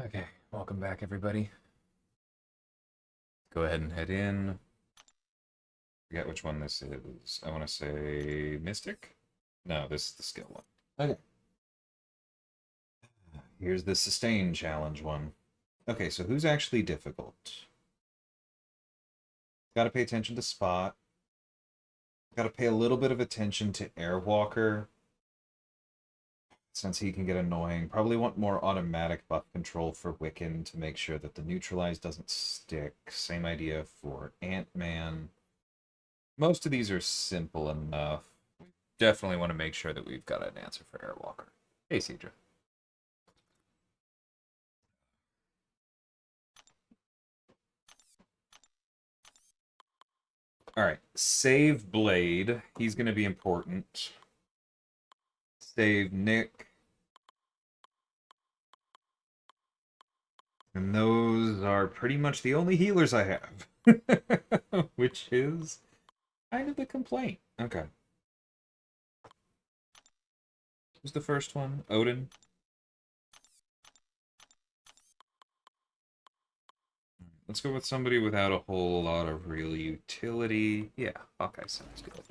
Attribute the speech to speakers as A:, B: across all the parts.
A: Okay, welcome back, everybody. Go ahead and head in. Forget which one this is. I want to say Mystic? No, this is the skill one. Okay. Here's the Sustain Challenge one. Okay, so who's actually difficult? Gotta pay attention to Spot. Gotta pay a little bit of attention to Airwalker, since he can get annoying. Probably want more automatic buff control for Wiccan to make sure that the neutralize doesn't stick. Same idea for Ant-Man. Most of these are simple enough. We definitely want to make sure that we've got an answer for Airwalker. Hey, Cedra. Alright, save Blade. He's going to be important. Save Nick. And those are pretty much the only healers I have. Which is kind of the complaint. Okay. Who's the first one? Odin? Let's go with somebody without a whole lot of real utility. Yeah, Hawkeye sounds good.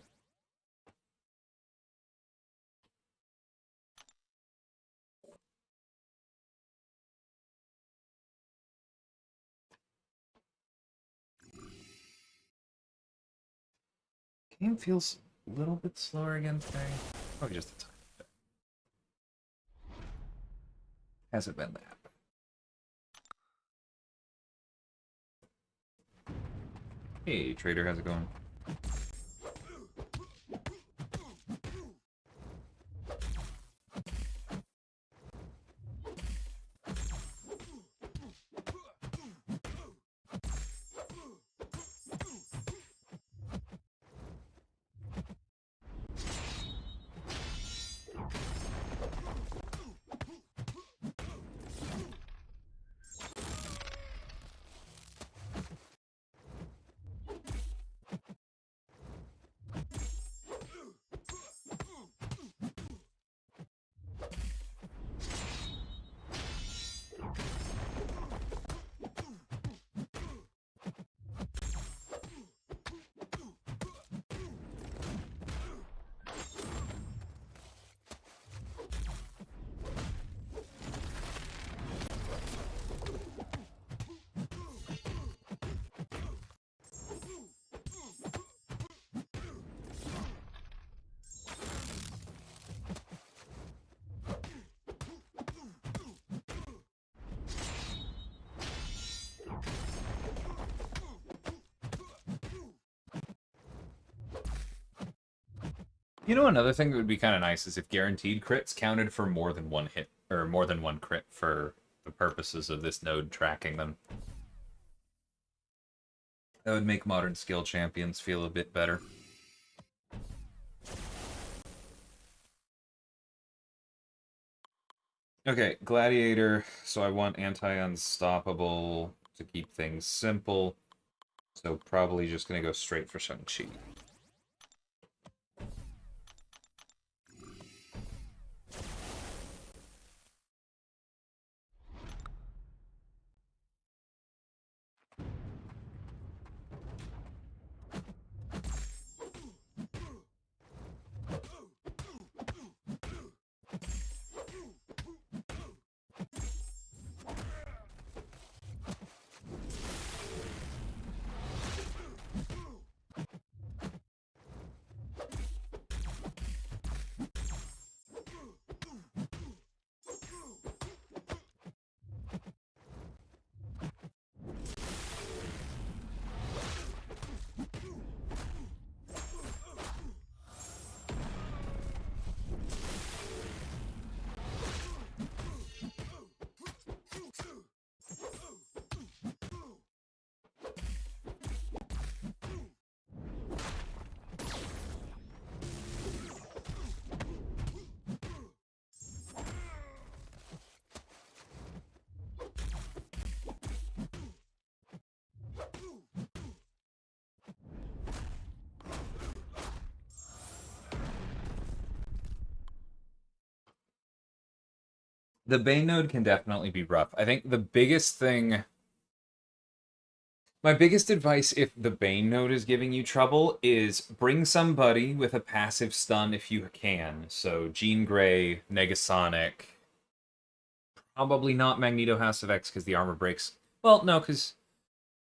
A: Game feels a little bit slower again today. Probably just the time. Hasn't been that. Hey, Trader, how's it going? You know, another thing that would be kind of nice is if guaranteed crits counted for more than one hit, or more than one crit for the purposes of this node tracking them. That would make modern skill champions feel a bit better. Okay, Gladiator, so I want anti-unstoppable to keep things simple. So probably just gonna go straight for Shang-Chi. The Bane node can definitely be rough. I think the biggest thing... My biggest advice if the Bane node is giving you trouble is bring somebody with a passive stun if you can. So Jean Grey, Negasonic, probably not Magneto House of X because the armor breaks. Well, no, because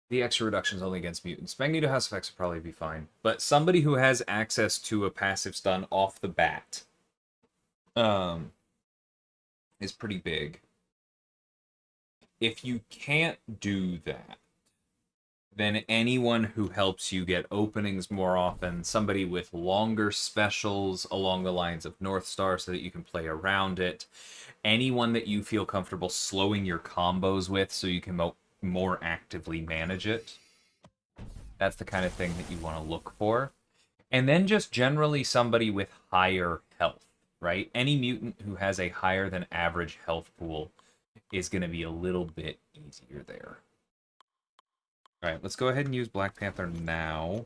A: the extra reduction is only against mutants. Magneto House of X would probably be fine. But somebody who has access to a passive stun off the bat is pretty big. If you can't do that, then anyone who helps you get openings more often, somebody with longer specials along the lines of North Star so that you can play around it, anyone that you feel comfortable slowing your combos with so you can more actively manage it. That's the kind of thing that you want to look for. And then just generally somebody with higher health, right? Any mutant who has a higher than average health pool is going to be a little bit easier there. All right, let's go ahead and use Black Panther now.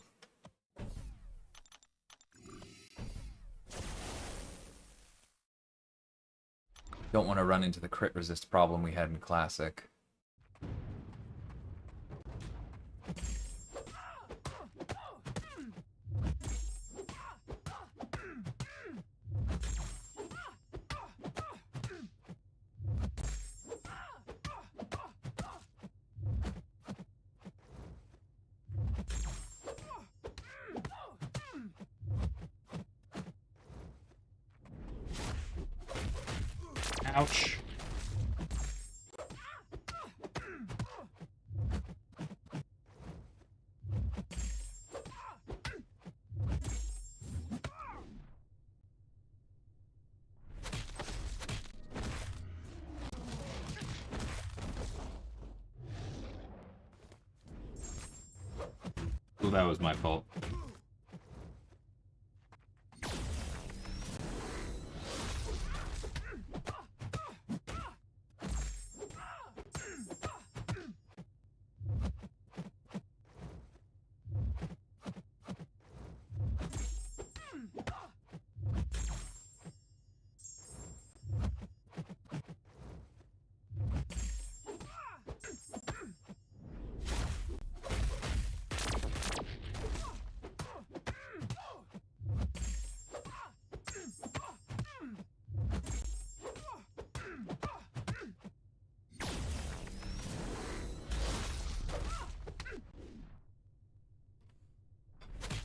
A: Don't want to run into the crit resist problem we had in Classic. Ouch. Well, that was my fault.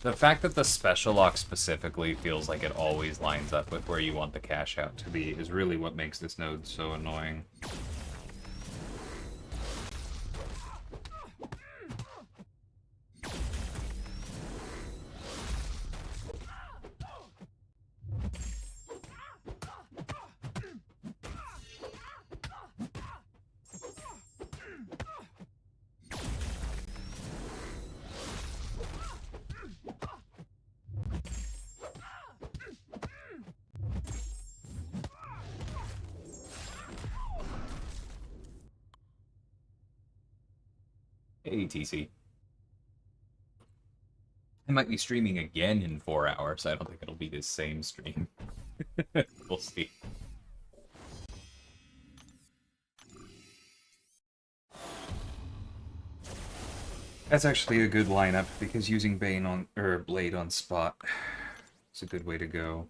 A: The fact that the special lock specifically feels like it always lines up with where you want the cash out to be is really what makes this node so annoying. ATC. I might be streaming again in 4 hours. I don't think it'll be the same stream. We'll see. That's actually a good lineup because using Bane on or Blade on spot is a good way to go.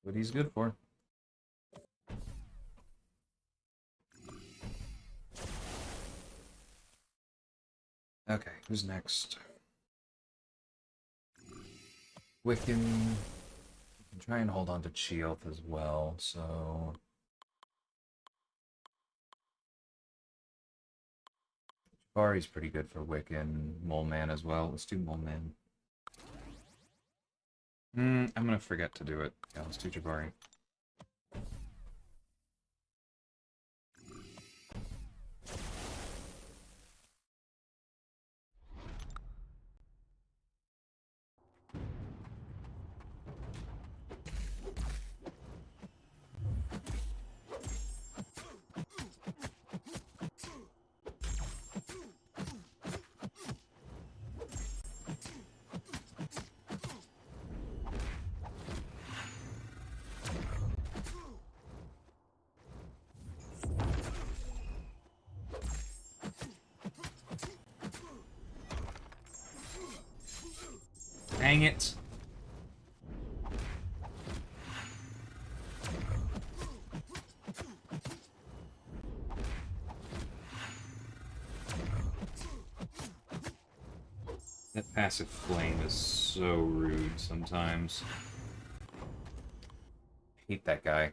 A: what he's good for. Okay, who's next? Wiccan. We can try and hold on to Chioth as well, so... Jabari's pretty good for Wiccan. Mole Man as well. Let's do Mole Man. I'm gonna forget to do it. Yeah, let's do Jabari. Dang it! That passive flame is so rude sometimes. Hate that guy.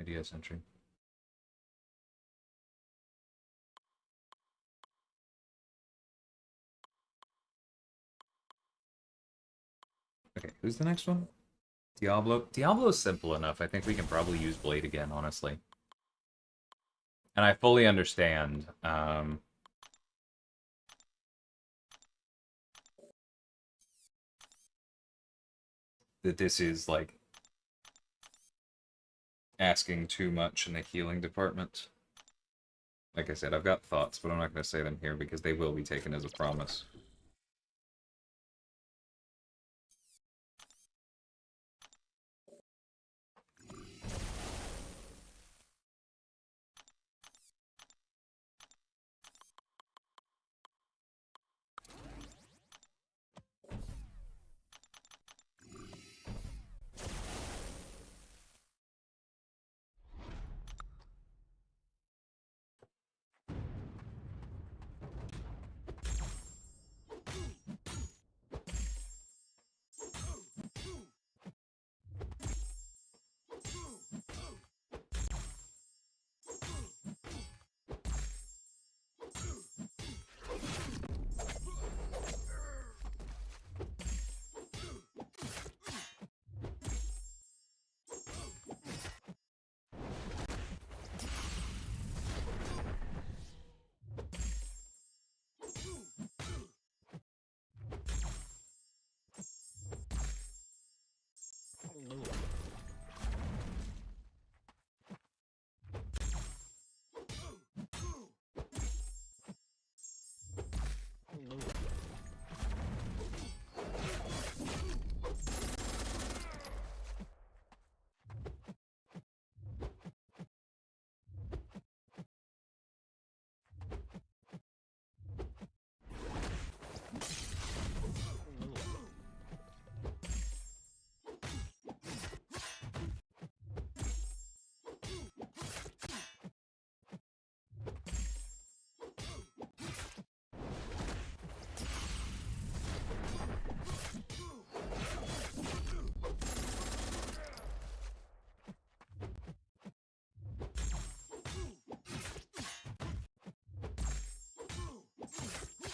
A: Idea sentry. Okay, who's the next one? Diablo. Diablo's simple enough. I think we can probably use Blade again, honestly. And I fully understand that this is, like, asking too much in the healing department. Like I said, I've got thoughts, but I'm not going to say them here because they will be taken as a promise.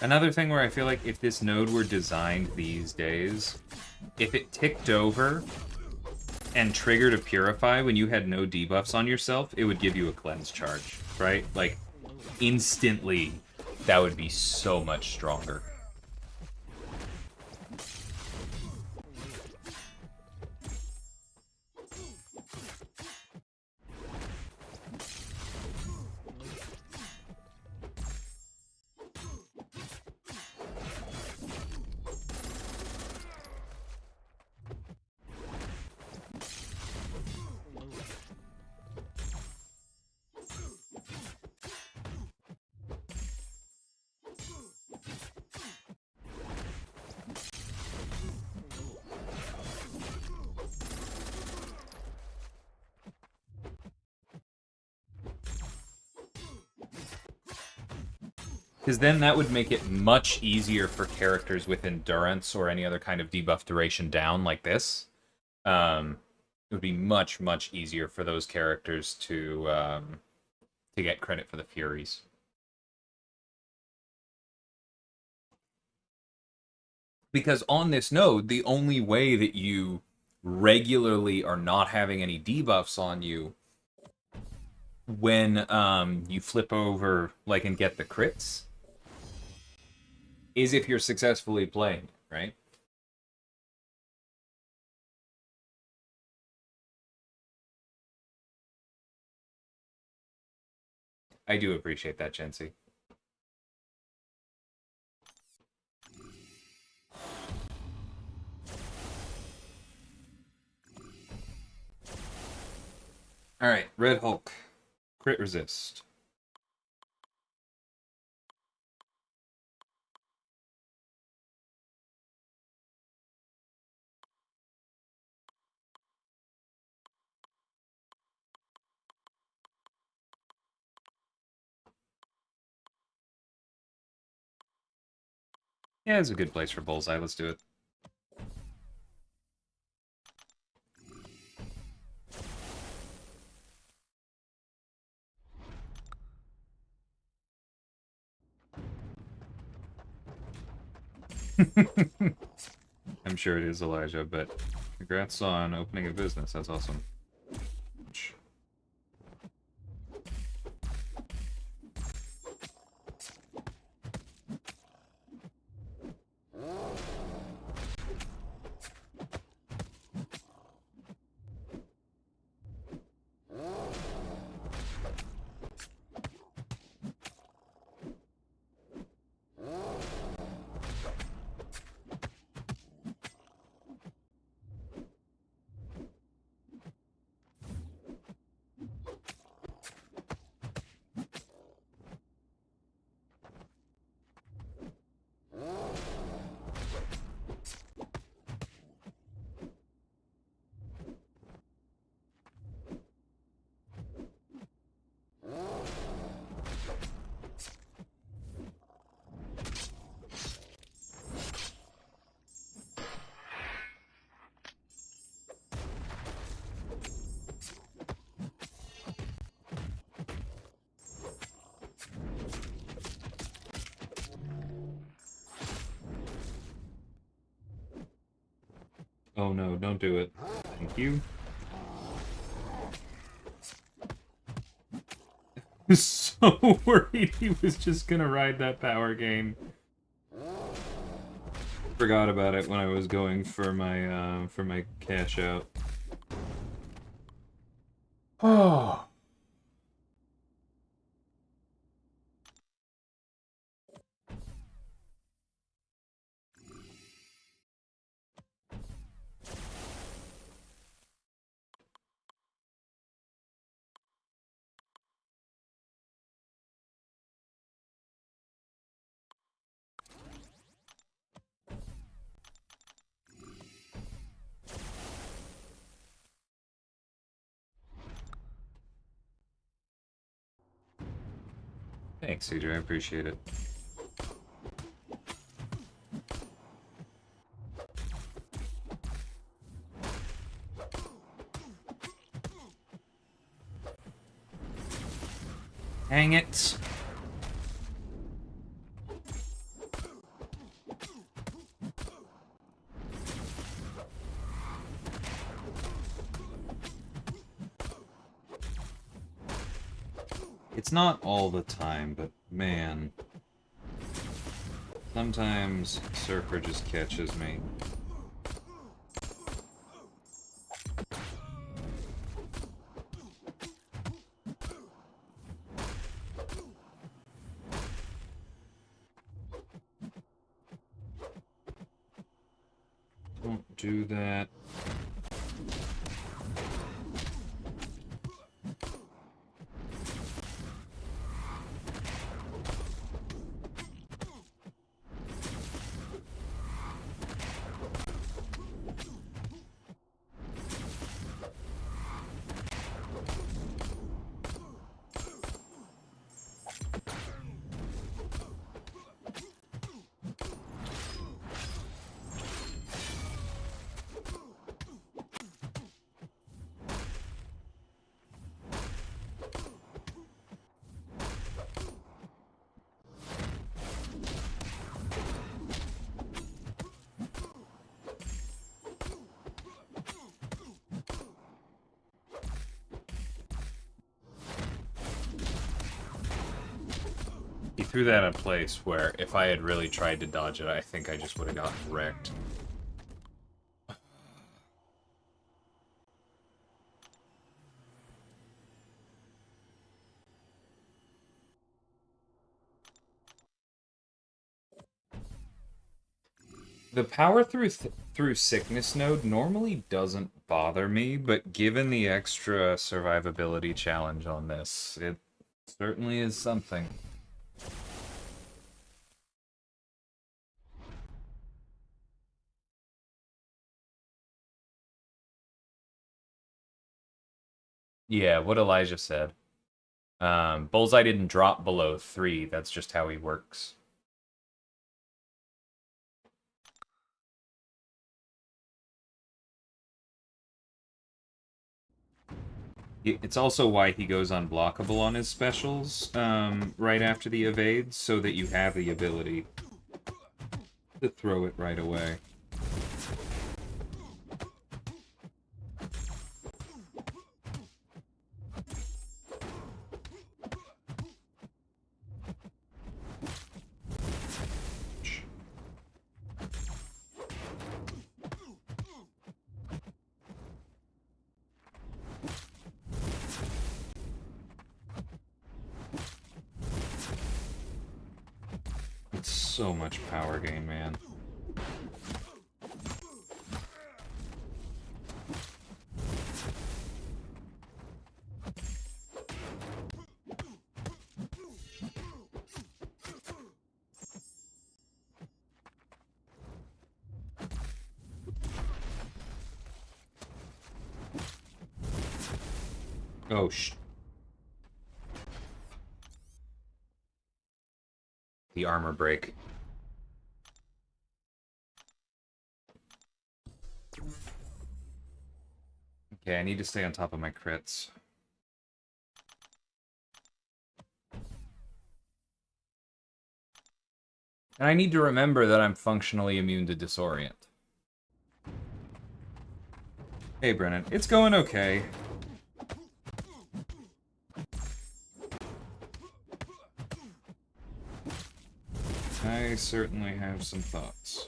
A: Another thing where I feel like if this node were designed these days, if it ticked over and triggered a Purify when you had no debuffs on yourself, it would give you a cleanse charge, right? Like, instantly, that would be so much stronger. Because then that would make it much easier for characters with endurance or any other kind of debuff duration down like this. It would be much, much easier for those characters to get credit for the Furies. Because on this node, the only way that you regularly are not having any debuffs on you when you flip over like and get the crits is if you're successfully playing, right? I do appreciate that, Chensey. Alright, Red Hulk. Crit resist. Yeah, it's a good place for Bullseye. Let's do it. I'm sure it is, Elijah, but congrats on opening a business. That's awesome. Oh no, don't do it. Thank you. So worried he was just gonna ride that power gain. Forgot about it when I was going for my cash out. Oh. Thanks, CJ. I appreciate it. Hang it. It's not all the time, but man. Sometimes Surfer just catches me. Don't do that. threw that in a place where if I had really tried to dodge it, I think I just would have gotten wrecked. The power through sickness node normally doesn't bother me, but given the extra survivability challenge on this, it certainly is something. Yeah, what Elijah said. Bullseye didn't drop below 3, that's just how he works. It's also why he goes unblockable on his specials right after the evades, so that you have the ability to throw it right away. It's so much power gain, man. Oh, the armor break. Okay, I need to stay on top of my crits. And I need to remember that I'm functionally immune to disorient. Hey, Brennan. It's going okay. I certainly have some thoughts.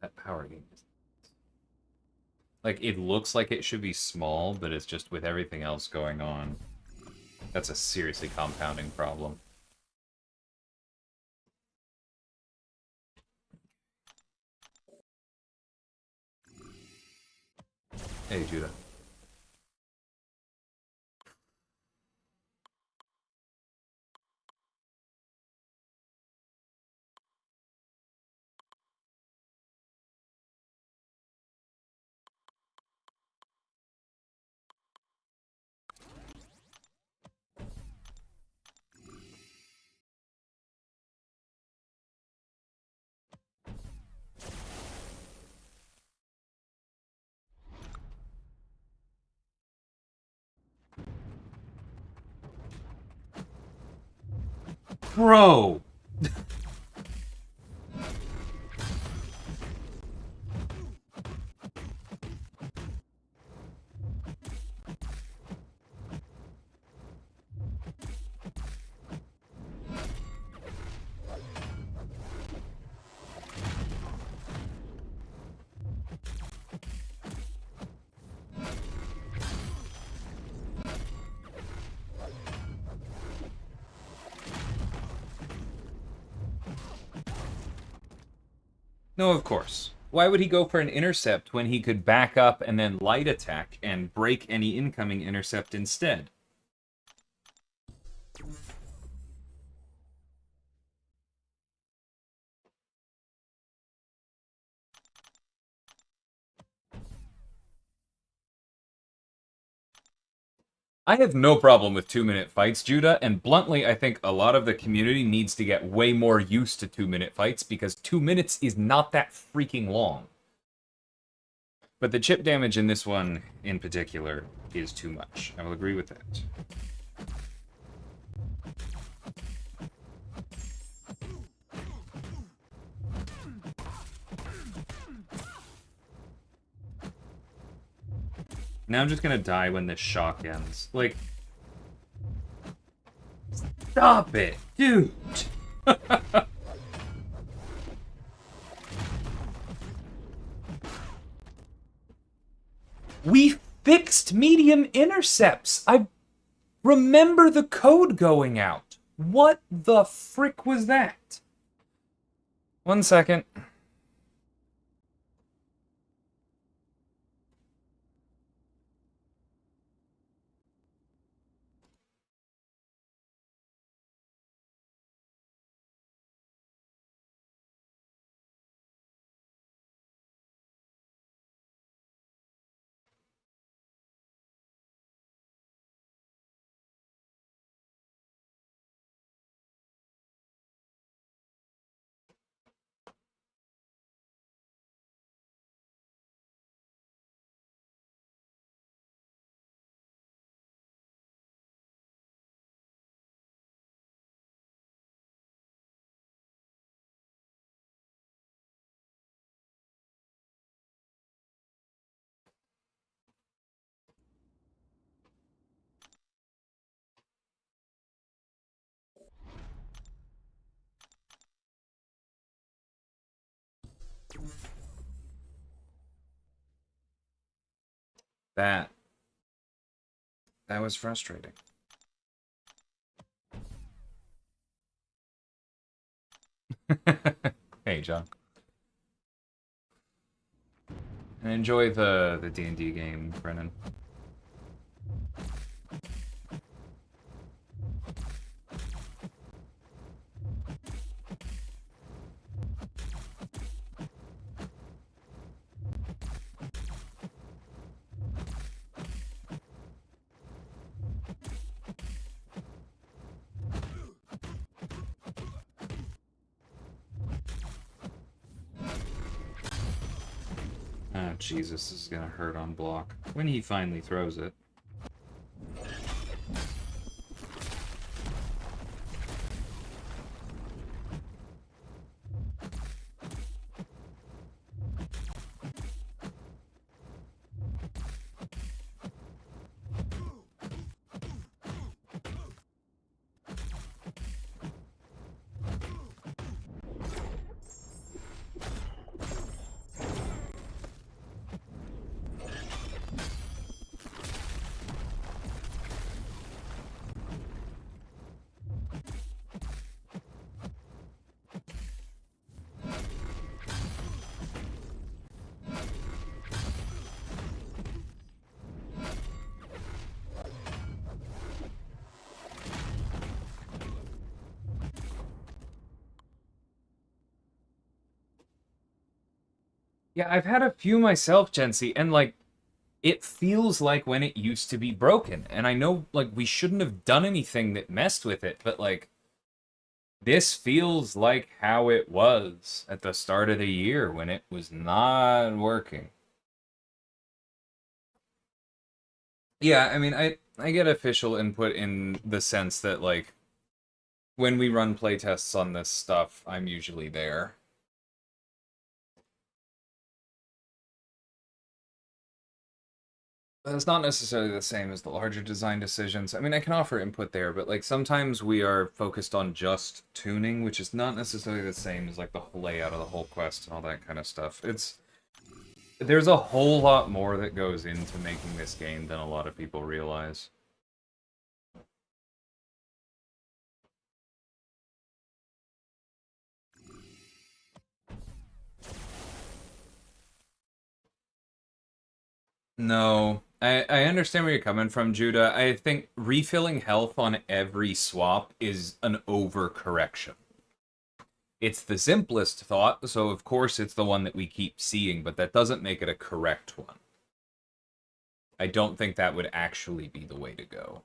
A: That power game is... Like, it looks like it should be small, but it's just with everything else going on. That's a seriously compounding problem. Hey, Judah. Bro! No, of course. Why would he go for an intercept when he could back up and then light attack and break any incoming intercept instead? I have no problem with 2-minute fights, Judah, and bluntly, I think a lot of the community needs to get way more used to 2-minute fights because 2 minutes is not that freaking long. But the chip damage in this one, in particular, is too much. I will agree with that. Now I'm just gonna die when this shock ends. Like, stop it, dude! We fixed medium intercepts! I remember the code going out. What the frick was that? 1 second. That was frustrating. Hey, John. And enjoy the D&D game, Brennan. Oh, Jesus, this is gonna hurt on block. When he finally throws it. Yeah, I've had a few myself, Jency, and like, it feels like when it used to be broken. And I know, like, we shouldn't have done anything that messed with it, but like, this feels like how it was at the start of the year when it was not working. Yeah, I mean, I get official input in the sense that, like, when we run playtests on this stuff, I'm usually there. It's not necessarily the same as the larger design decisions. I mean, I can offer input there, but like sometimes we are focused on just tuning, which is not necessarily the same as like the whole layout of the whole quest and all that kind of stuff. There's a whole lot more that goes into making this game than a lot of people realize. No, I understand where you're coming from, Judah. I think refilling health on every swap is an overcorrection. It's the simplest thought, so of course it's the one that we keep seeing, but that doesn't make it a correct one. I don't think that would actually be the way to go.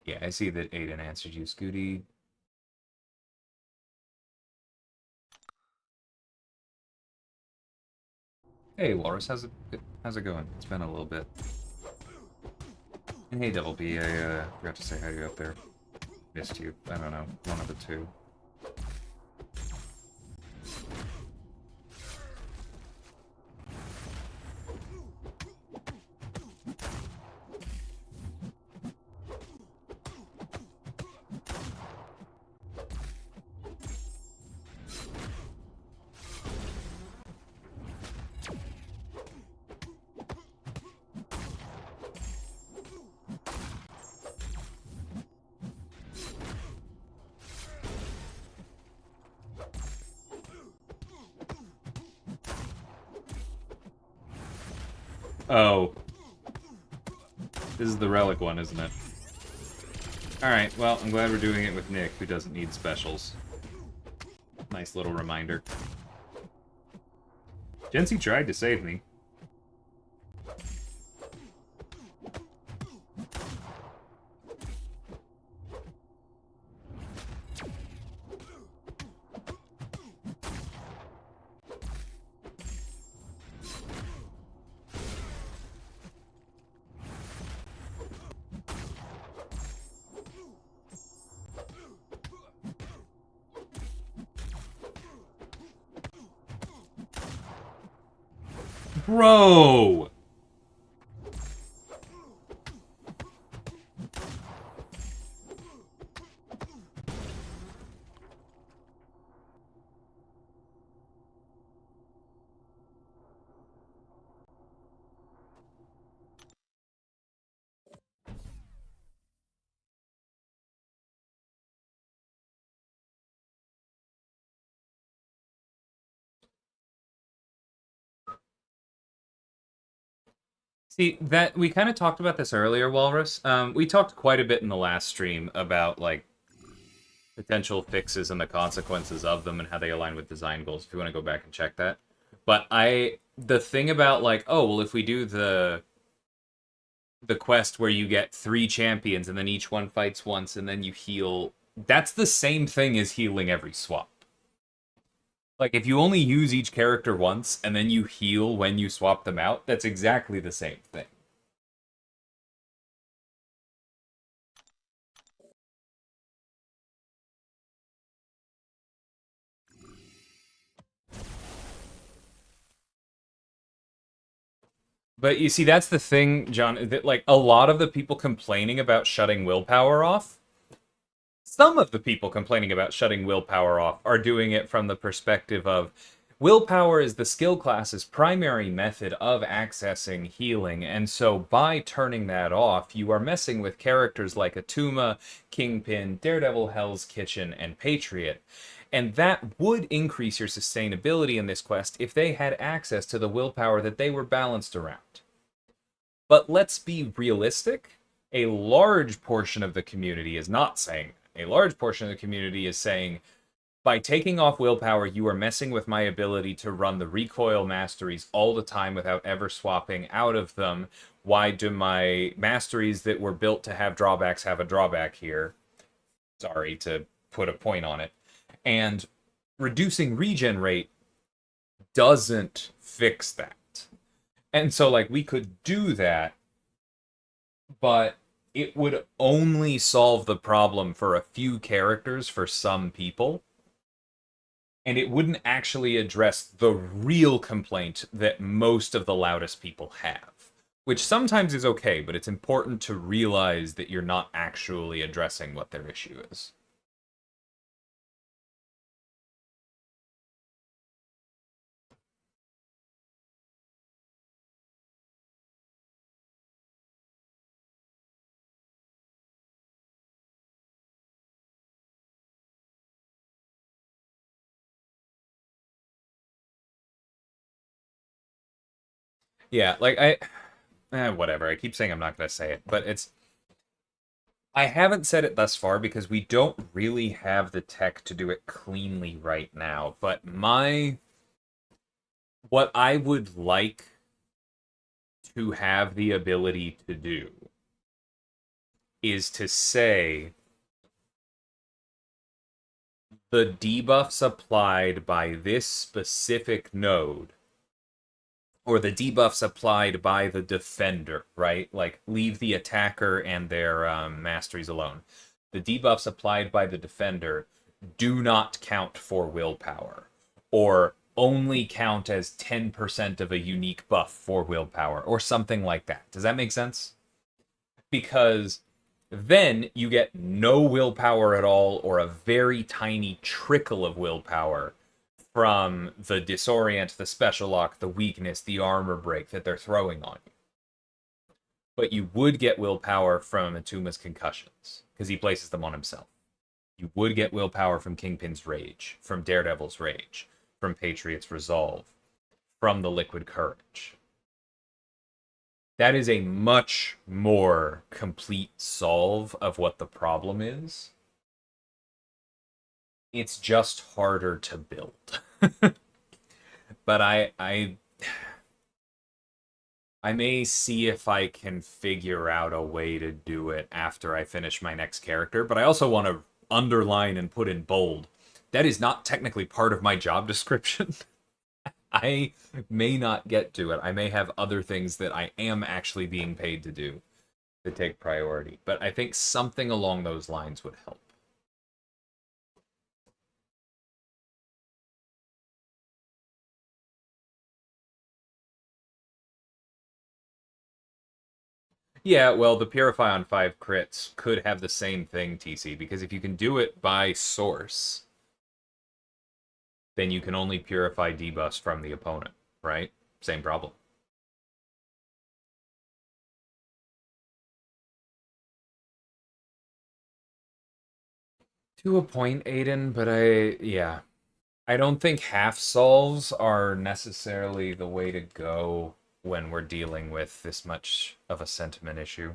A: Yeah, I see that Aiden answered you, Scooty. Hey, Walrus, how's it going? It's been a little bit. And hey, Double B, I forgot to say hi to you out there. Missed you. I don't know, one of the two. Oh, this is the relic one, isn't it? Alright, well, I'm glad we're doing it with Nick, who doesn't need specials. Nice little reminder. Jency tried to save me. Bro! See, that we kind of talked about this earlier, Walrus. We talked quite a bit in the last stream about, like, potential fixes and the consequences of them and how they align with design goals, if you want to go back and check that. But the thing about, like, oh, well, if we do the quest where you get 3 champions and then each one fights once and then you heal, that's the same thing as healing every swap. Like, if you only use each character once and then you heal when you swap them out, that's exactly the same thing. But you see, that's the thing, John, that, like, a lot of the people complaining about shutting willpower off, some of the people complaining about shutting willpower off are doing it from the perspective of willpower is the skill class's primary method of accessing healing, and so by turning that off, you are messing with characters like Atuma, Kingpin, Daredevil, Hell's Kitchen, and Patriot. And that would increase your sustainability in this quest if they had access to the willpower that they were balanced around. But let's be realistic. A large portion of the community is not saying that. A large portion of the community is saying, by taking off willpower, you are messing with my ability to run the recoil masteries all the time without ever swapping out of them. Why do my masteries that were built to have drawbacks have a drawback here? Sorry to put a point on it. And reducing regen rate doesn't fix that. And so, like, we could do that, but it would only solve the problem for a few characters for some people. And it wouldn't actually address the real complaint that most of the loudest people have. Which sometimes is okay, but it's important to realize that you're not actually addressing what their issue is. Yeah, like whatever. I keep saying I'm not going to say it, but I haven't said it thus far because we don't really have the tech to do it cleanly right now. But what I would like to have the ability to do is to say the debuffs applied by this specific node, or the debuffs applied by the defender, right? Like, leave the attacker and their masteries alone. The debuffs applied by the defender do not count for willpower, or only count as 10% of a unique buff for willpower, or something like that. Does that make sense? Because then you get no willpower at all, or a very tiny trickle of willpower from the disorient, the special lock, the weakness, the armor break that they're throwing on you. But you would get willpower from Atuma's concussions, because he places them on himself. You would get willpower from Kingpin's Rage, from Daredevil's Rage, from Patriot's Resolve, from the Liquid Courage. That is a much more complete solve of what the problem is. It's just harder to build. But I may see if I can figure out a way to do it after I finish my next character. But I also want to underline and put in bold, that is not technically part of my job description. I may not get to it. I may have other things that I am actually being paid to do that take priority. But I think something along those lines would help. Yeah, well, the Purify on 5 crits could have the same thing, TC, because if you can do it by source, then you can only purify debuffs from the opponent, right? Same problem. To a point, Aiden, but yeah. I don't think half solves are necessarily the way to go when we're dealing with this much of a sentiment issue.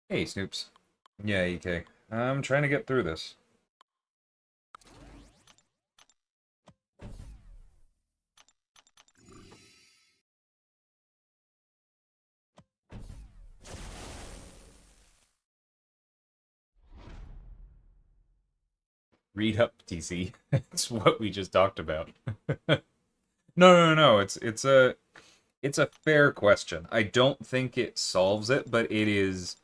A: Hey, Snoops. Yeah, EK. I'm trying to get through this. Read up, TC. It's what we just talked about. No. It's a fair question. I don't think it solves it, but it is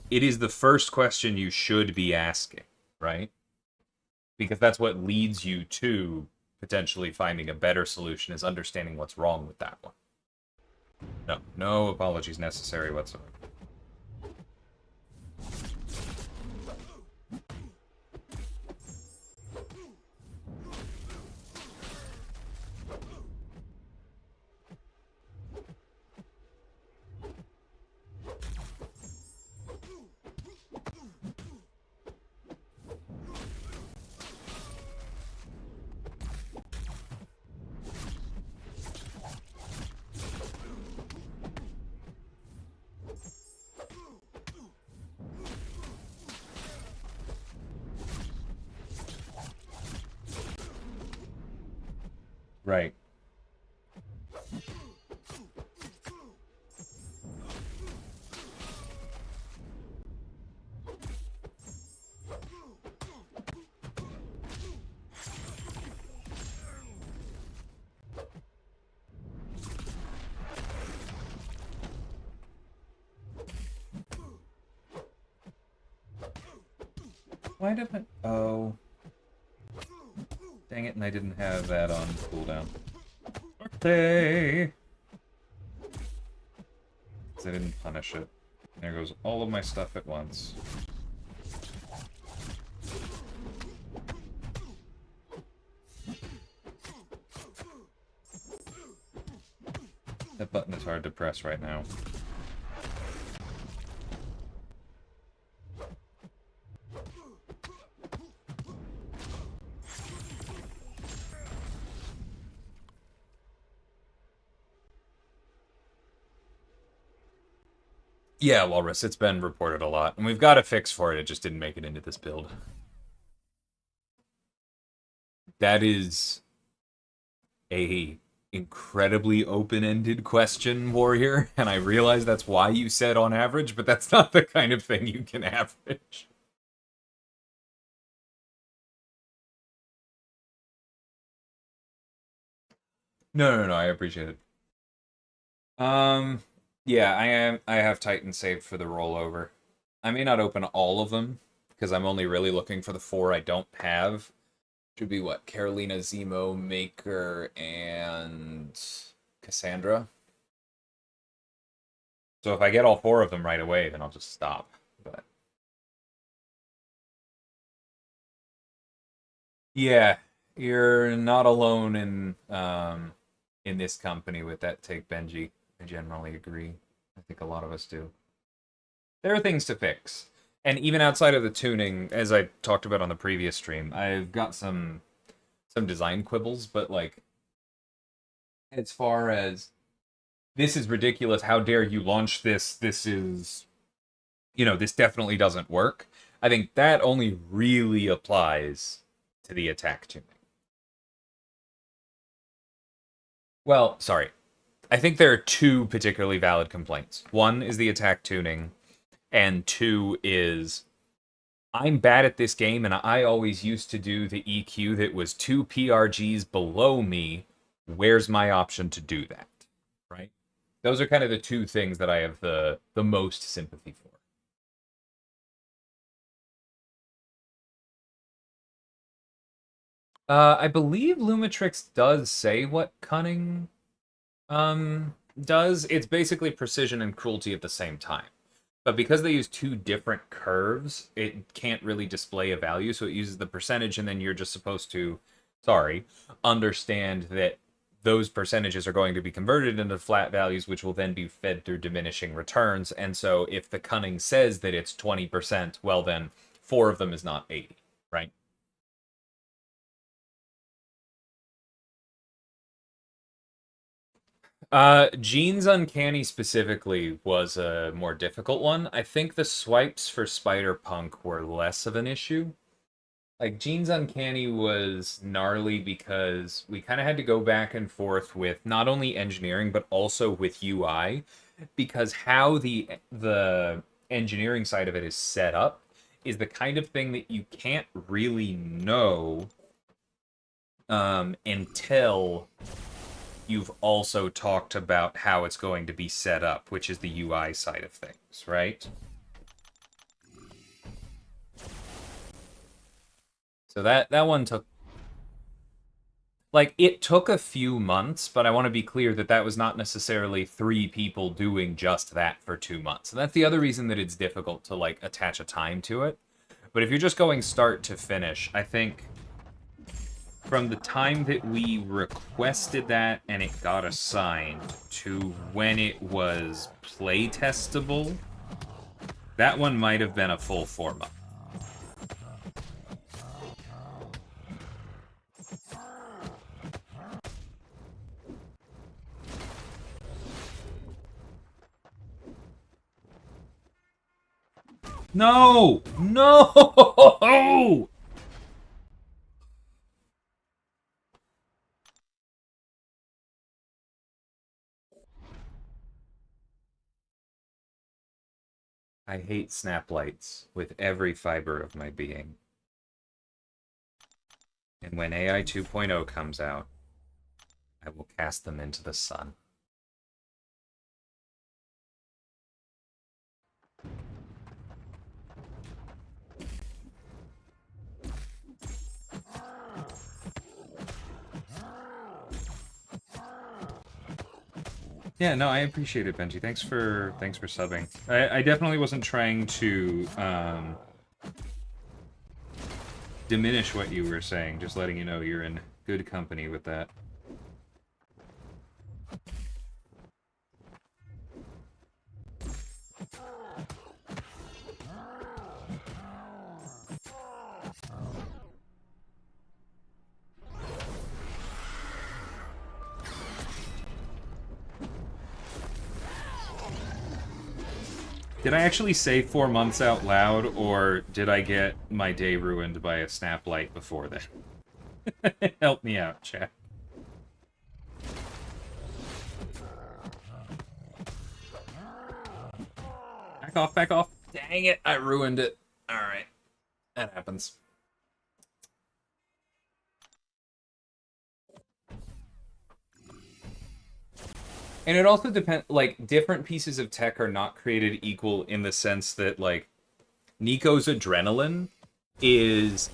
A: the first question you should be asking, right? Because that's what leads you to potentially finding a better solution, is understanding what's wrong with that one. No apologies necessary whatsoever. Right. Why did I... Oh. Dang it, and I didn't have that on cooldown. Birthday! Because I didn't punish it. There goes all of my stuff at once. That button is hard to press right now.
B: Yeah, Walrus, it's been reported a lot. And we've got a fix for it, it just didn't make it into this build. That is a incredibly open-ended question, Warrior, and I realize that's why you said on average, but that's not the kind of thing you can average. No, I appreciate it. Um, yeah, I have Titan saved for the rollover. I may not open all of them because I'm only really looking for the 4 I don't have. Should be what? Carolina, Zemo, Maker, and Cassandra. So if I get all 4 of them right away, then I'll just stop. But yeah, you're not alone in this company with that take, Benji. I generally agree. I think a lot of us do. There are things to fix. And even outside of the tuning, as I talked about on the previous stream, I've got some design quibbles, but like as far as this is ridiculous, how dare you launch this? This is this definitely doesn't work. I think that only really applies to the attack tuning. Well, sorry. I think there are 2 particularly valid complaints. One is the attack tuning, and 2 is I'm bad at this game, and I always used to do the EQ that was 2 PRGs below me. Where's my option to do that? Right? Those are kind of the 2 things that I have the most sympathy for. I believe Lumitrix does say what cunning does. It's basically precision and cruelty at the same time. But because they use 2 different curves, it can't really display a value, so it uses the percentage, and then you're just supposed to, understand that those percentages are going to be converted into flat values, which will then be fed through diminishing returns. And so if the cunning says that it's 20%, well then 4 of them is not 80, right? Jean's Uncanny specifically was a more difficult one. I think the swipes for Spider-Punk were less of an issue. Like, Jean's Uncanny was gnarly because we kind of had to go back and forth with not only engineering, but also with UI, because how the engineering side of it is set up is the kind of thing that you can't really know until you've also talked about how it's going to be set up, which is the UI side of things, right? So that one took it took a few months, but I want to be clear that that was not necessarily 3 people doing just that for 2 months. And that's the other reason that it's difficult to attach a time to it. But if you're just going start to finish, I think from the time that we requested that and it got assigned to when it was play testable, that one might have been a full 4 months. No! No! I hate snap lights with every fiber of my being. And when AI 2.0 comes out, I will cast them into the sun. Yeah, no, I appreciate it, Benji. Thanks for subbing. I definitely wasn't trying to diminish what you were saying, just letting you know you're in good company with that. Did I actually say 4 months out loud, or did I get my day ruined by a snap light before then? Help me out, chat. Back off, back off. Dang it, I ruined it. Alright, that happens. And it also depends, like, different pieces of tech are not created equal in the sense that, like, Nico's adrenaline is...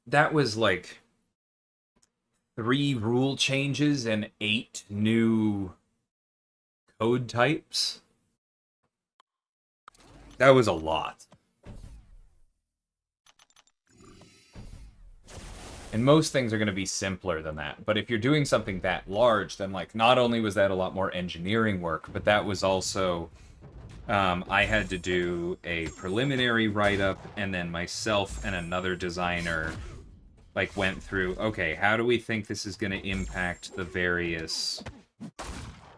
B: That was, like, 3 rule changes and 8 new code types. That was a lot. And most things are going to be simpler than that. But if you're doing something that large, then, like, not only was that a lot more engineering work, but that was also... I had to do a preliminary write-up, and then myself and another designer, like, went through, okay, how do we think this is going to impact the various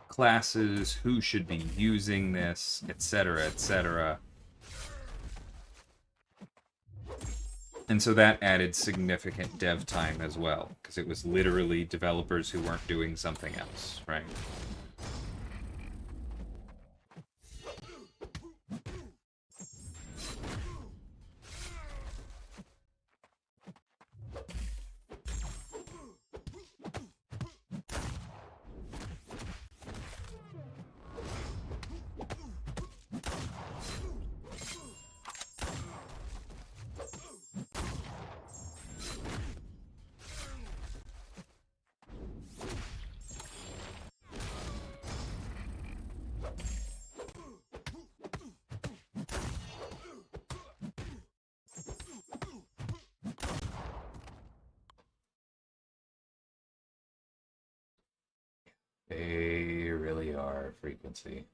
B: classes, who should be using this, etc., etc. And so that added significant dev time as well, because it was literally developers who weren't doing something else, right? They really are frequency.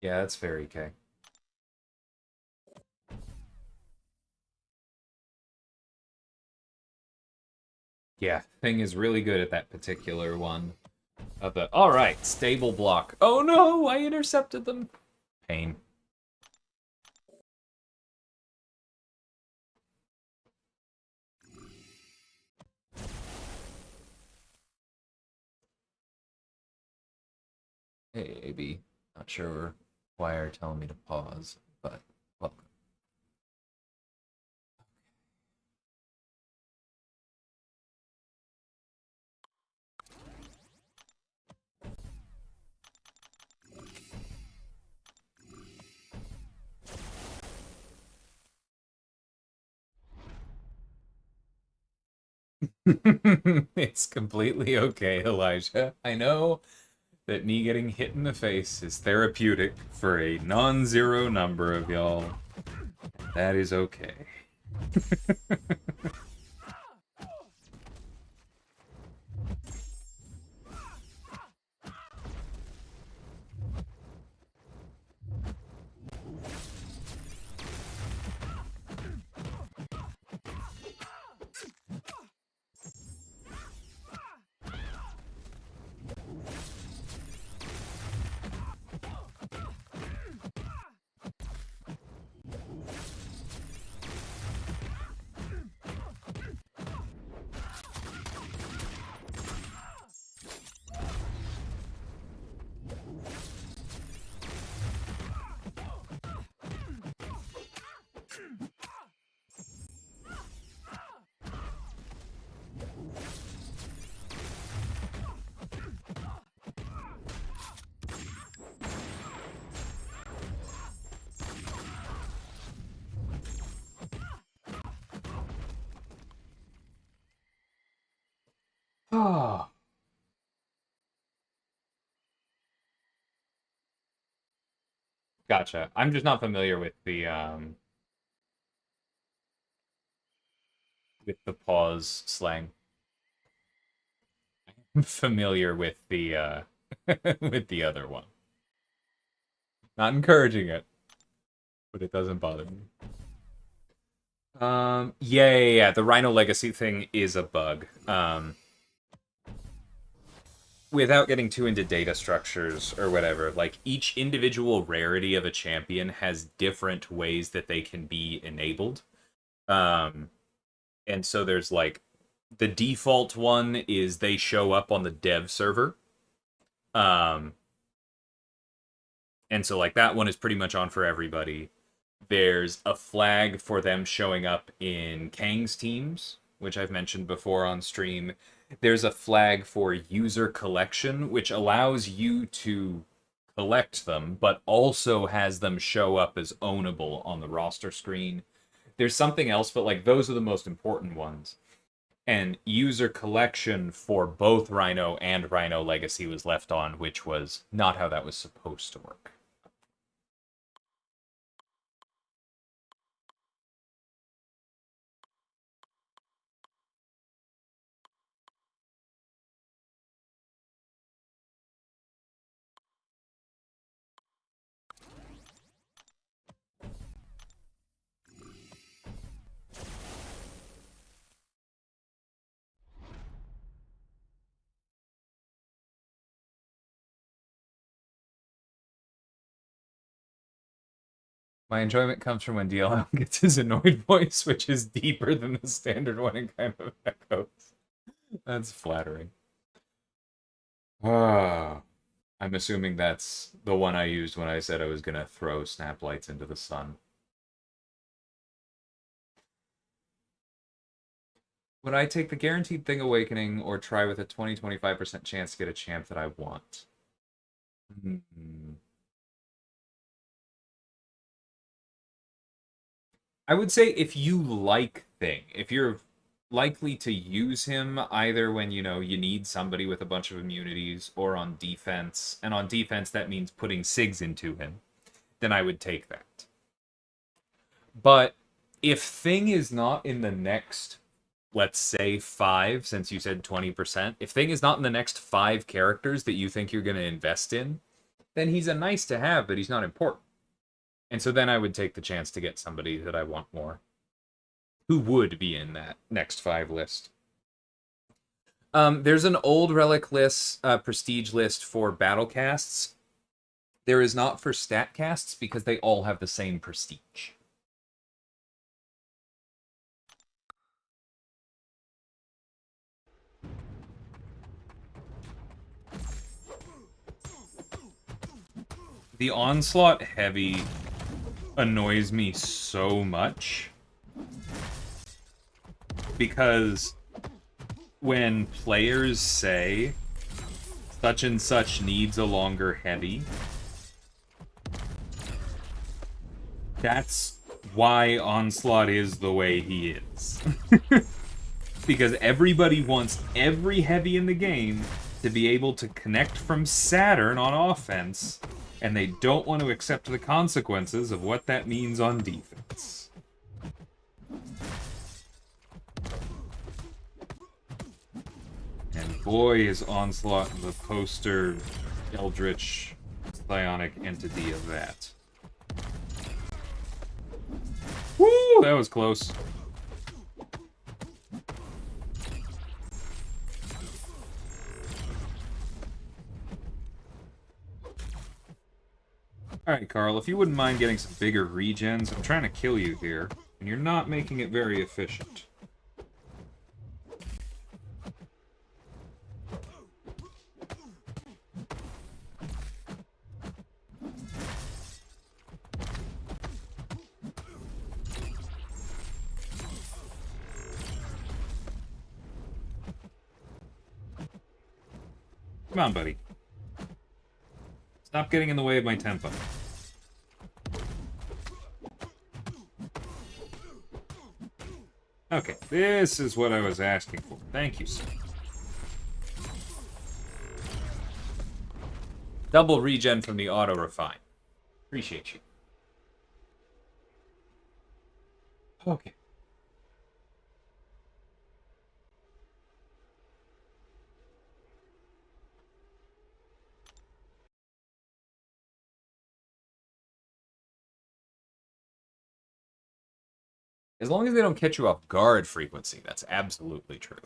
B: Yeah, that's very K. Yeah, Thing is really good at that particular one. Of the, alright, stable block. Oh no, I intercepted them. Pain. Hey, AB. Not sure why you're telling me to pause, but welcome. It's completely okay, Elijah. I know that me getting hit in the face is therapeutic for a non-zero number of y'all. That is okay. Oh. Gotcha. I'm just not familiar with the pause slang. I'm familiar with the with the other one. Not encouraging it, but it doesn't bother me. Yeah. The Rhino Legacy thing is a bug. Without getting too into data structures or whatever, like each individual rarity of a champion has different ways that they can be enabled. Um, and so there's like the default one is they show up on the dev server. Um, and so like that one is pretty much on for everybody. There's a flag for them showing up in Kang's teams, which I've mentioned before on stream. There's a flag for user collection, which allows you to collect them, but also has them show up as ownable on the roster screen. There's something else, but like those are the most important ones. And user collection for both Rhino and Rhino Legacy was left on, which was not how that was supposed to work. My enjoyment comes from when DLL gets his annoyed voice, which is deeper than the standard one and kind of echoes. That's flattering. I'm assuming that's the one I used when I said I was going to throw snap lights into the sun. Would I take the guaranteed thing awakening or try with a 20-25% chance to get a champ that I want? I would say if you like Thing, if you're likely to use him either when you need somebody with a bunch of immunities or on defense, and on defense that means putting SIGs into him, then I would take that. But if Thing is not in the next, let's say 5, since you said 20%, if Thing is not in the next 5 characters that you think you're going to invest in, then he's a nice to have, but he's not important. And so then I would take the chance to get somebody that I want more, who would be in that next 5 list. There's an old relic list, prestige list for battle casts. There is not for stat casts because they all have the same prestige. The Onslaught Heavy annoys me so much because when players say such and such needs a longer heavy, that's why Onslaught is the way he is. Because everybody wants every heavy in the game to be able to connect from Saturn on offense, and they don't want to accept the consequences of what that means on defense. And boy, is Onslaught the poster Eldritch psionic entity of that. Woo! That was close. Alright, Carl, if you wouldn't mind getting some bigger regens, I'm trying to kill you here, and you're not making it very efficient. Come on, buddy. Stop getting in the way of my tempo. Okay, this is what I was asking for. Thank you, sir. Double regen from the auto refine. Appreciate you. Okay. As long as they don't catch you off guard frequency, that's absolutely true.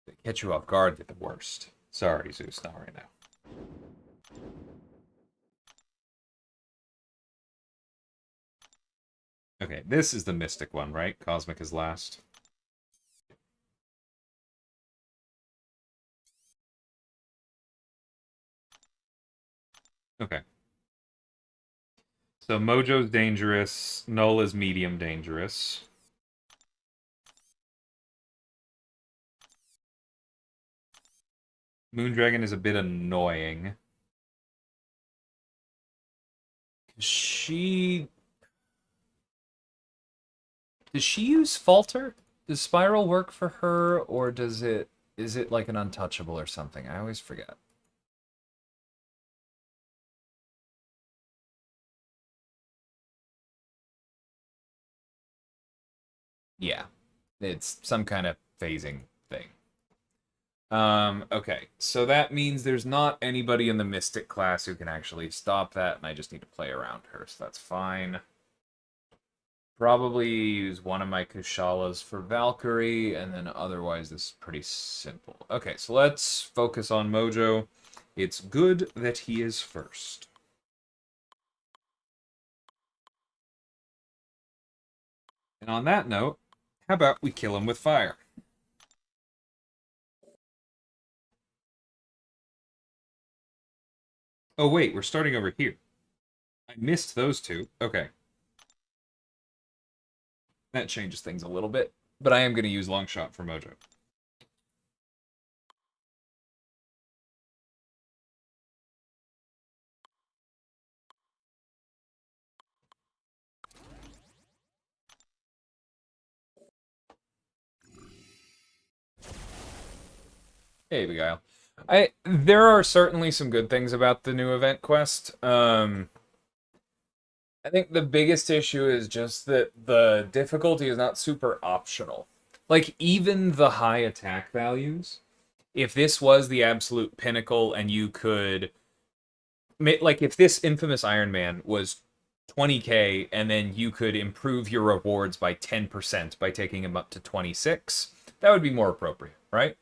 B: They catch you off guard, they're the worst. Sorry, Zeus, not right now. Okay, this is the Mystic one, right? Cosmic is last. Okay. So Mojo's dangerous, Null is medium dangerous. Moondragon is a bit annoying. She... Does she use Falter? Does Spiral work for her, or does it... Is it like an untouchable or something? I always forget. Yeah. It's some kind of phasing thing. Okay. So that means there's not anybody in the Mystic class who can actually stop that, and I just need to play around her, so that's fine. Probably use one of my Kushalas for Valkyrie, and then otherwise this is pretty simple. Okay, so let's focus on Mojo. It's good that he is first. And on that note, how about we kill him with fire? Oh wait, we're starting over here. I missed those two. Okay. That changes things a little bit, but I am going to use Long Shot for Mojo. Hey, Beguile. There are certainly some good things about the new event quest. I think the biggest issue is just that the difficulty is not super optional. Like, even the high attack values, if this was the absolute pinnacle and you could... Like, if this infamous Iron Man was 20k and then you could improve your rewards by 10% by taking him up to 26, that would be more appropriate, right?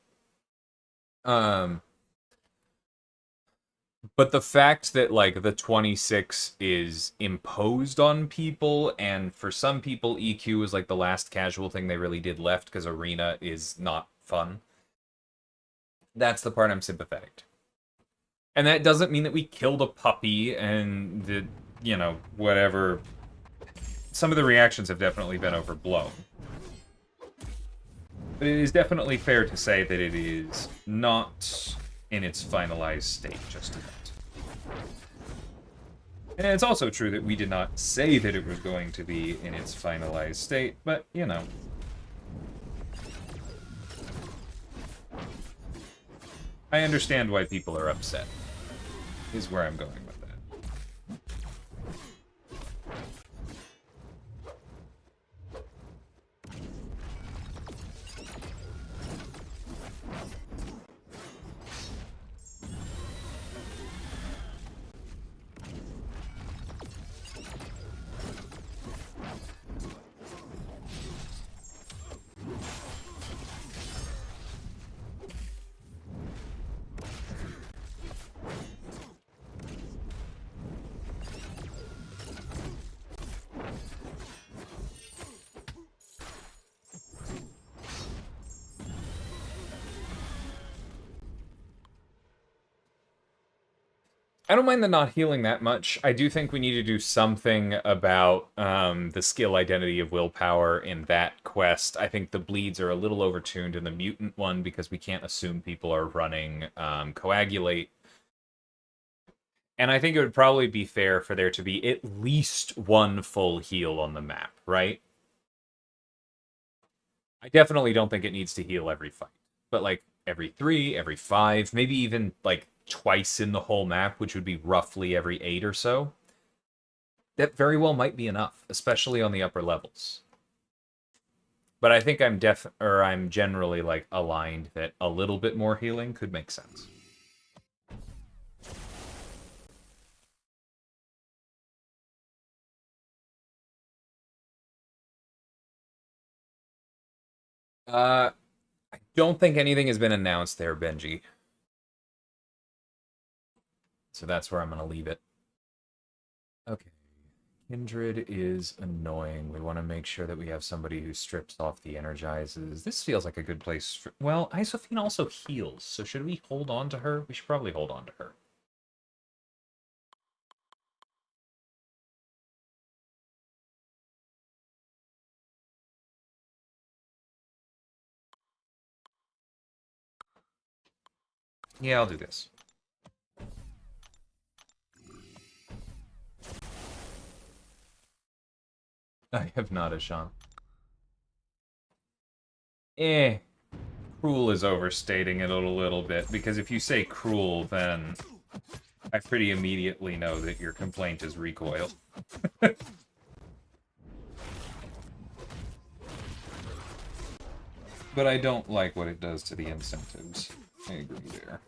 B: But the fact that, like, the 26 is imposed on people, and for some people, EQ is, like, the last casual thing they really did left because Arena is not fun. That's the part I'm sympathetic to. And that doesn't mean that we killed a puppy and that, you know, whatever. Some of the reactions have definitely been overblown. But it is definitely fair to say that it is not in its finalized state just yet. And it's also true that we did not say that it was going to be in its finalized state, but, you know. I understand why people are upset, is where I'm going with that. I don't mind the not healing that much. I do think we need to do something about the skill identity of Willpower in that quest. I think the bleeds are a little overtuned in the mutant one because we can't assume people are running Coagulate. And I think it would probably be fair for there to be at least one full heal on the map, right? I definitely don't think it needs to heal every fight. But, like, every 3, every 5, maybe even like twice in the whole map, which would be roughly every 8 or so. That very well might be enough, especially on the upper levels. But I think I'm generally like aligned that a little bit more healing could make sense. I don't think anything has been announced there, Benji. So that's where I'm going to leave it. Okay. Kindred is annoying. We want to make sure that we have somebody who strips off the energizes. This feels like a good place for... Well, Isophine also heals, so should we hold on to her? We should probably hold on to her. Yeah, I'll do this. I have not, Ashan. Cruel is overstating it a little bit, because if you say cruel, then I pretty immediately know that your complaint is recoil. But I don't like what it does to the incentives. I agree there.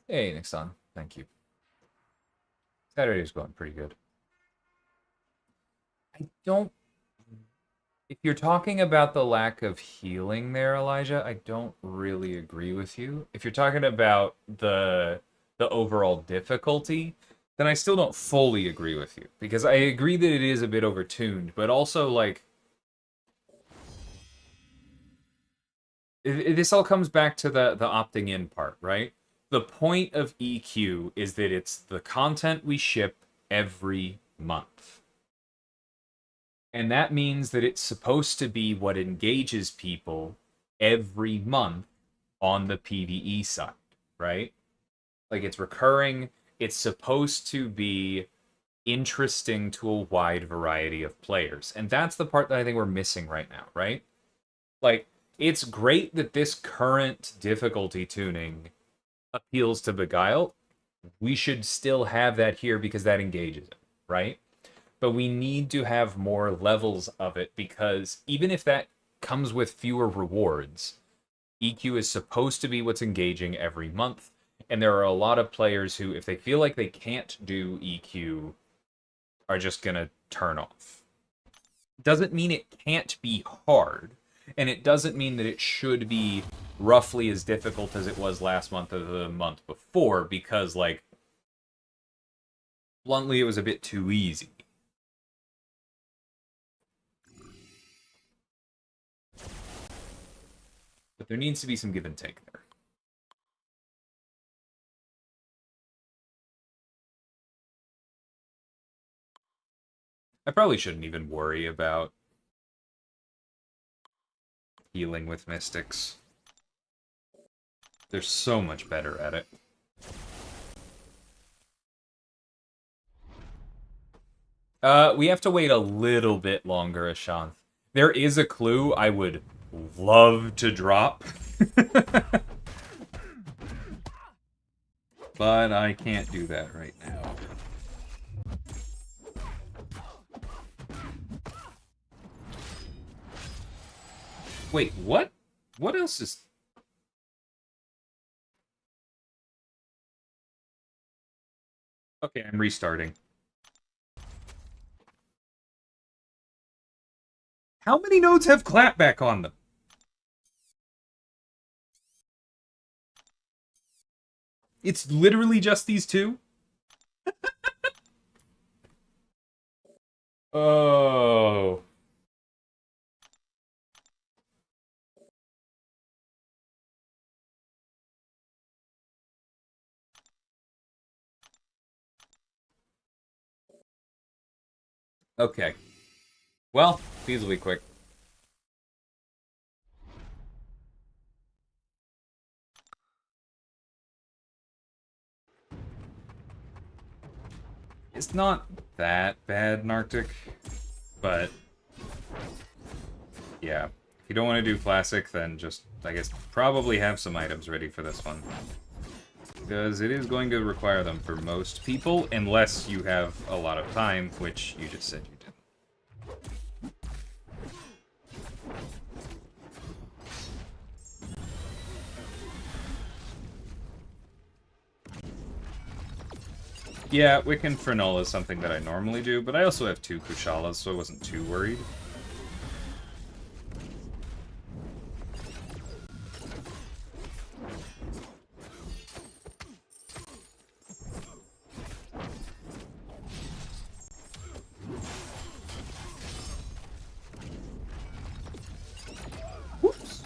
B: Hey, Nixon. Thank you. Saturday's going pretty good. I don't... If you're talking about the lack of healing there, Elijah, I don't really agree with you. If you're talking about the overall difficulty, then I still don't fully agree with you. Because I agree that it is a bit overtuned, but also, like... This all comes back to the opting in part, right? The point of EQ is that it's the content we ship every month. And that means that it's supposed to be what engages people every month on the PvE side, right? Like, it's recurring, it's supposed to be interesting to a wide variety of players. And that's the part that I think we're missing right now, right? Like, it's great that this current difficulty tuning appeals to Beguile. We should still have that here because that engages it, right? But we need to have more levels of it, because even if that comes with fewer rewards, EQ is supposed to be what's engaging every month. And there are a lot of players who, if they feel like they can't do EQ, are just going to turn off. Doesn't mean it can't be hard. And it doesn't mean that it should be roughly as difficult as it was last month or the month before, because, like, bluntly, it was a bit too easy. But there needs to be some give and take there. I probably shouldn't even worry about healing with Mystics. They're so much better at it. We have to wait a little bit longer, Ashanth. There is a clue I would love to drop. But I can't do that right now. Wait, what? What else is... Okay, I'm restarting. How many nodes have clapback on them? It's literally just these two? Oh. Okay. Well, feasibly quick. It's not that bad in Arctic, but yeah. If you don't want to do Classic, then just, I guess, probably have some items ready for this one. Because it is going to require them for most people, unless you have a lot of time, which you just said you didn't. Yeah, Wiccan for Null is something that I normally do, but I also have 2 Kushalas, so I wasn't too worried. Whoops.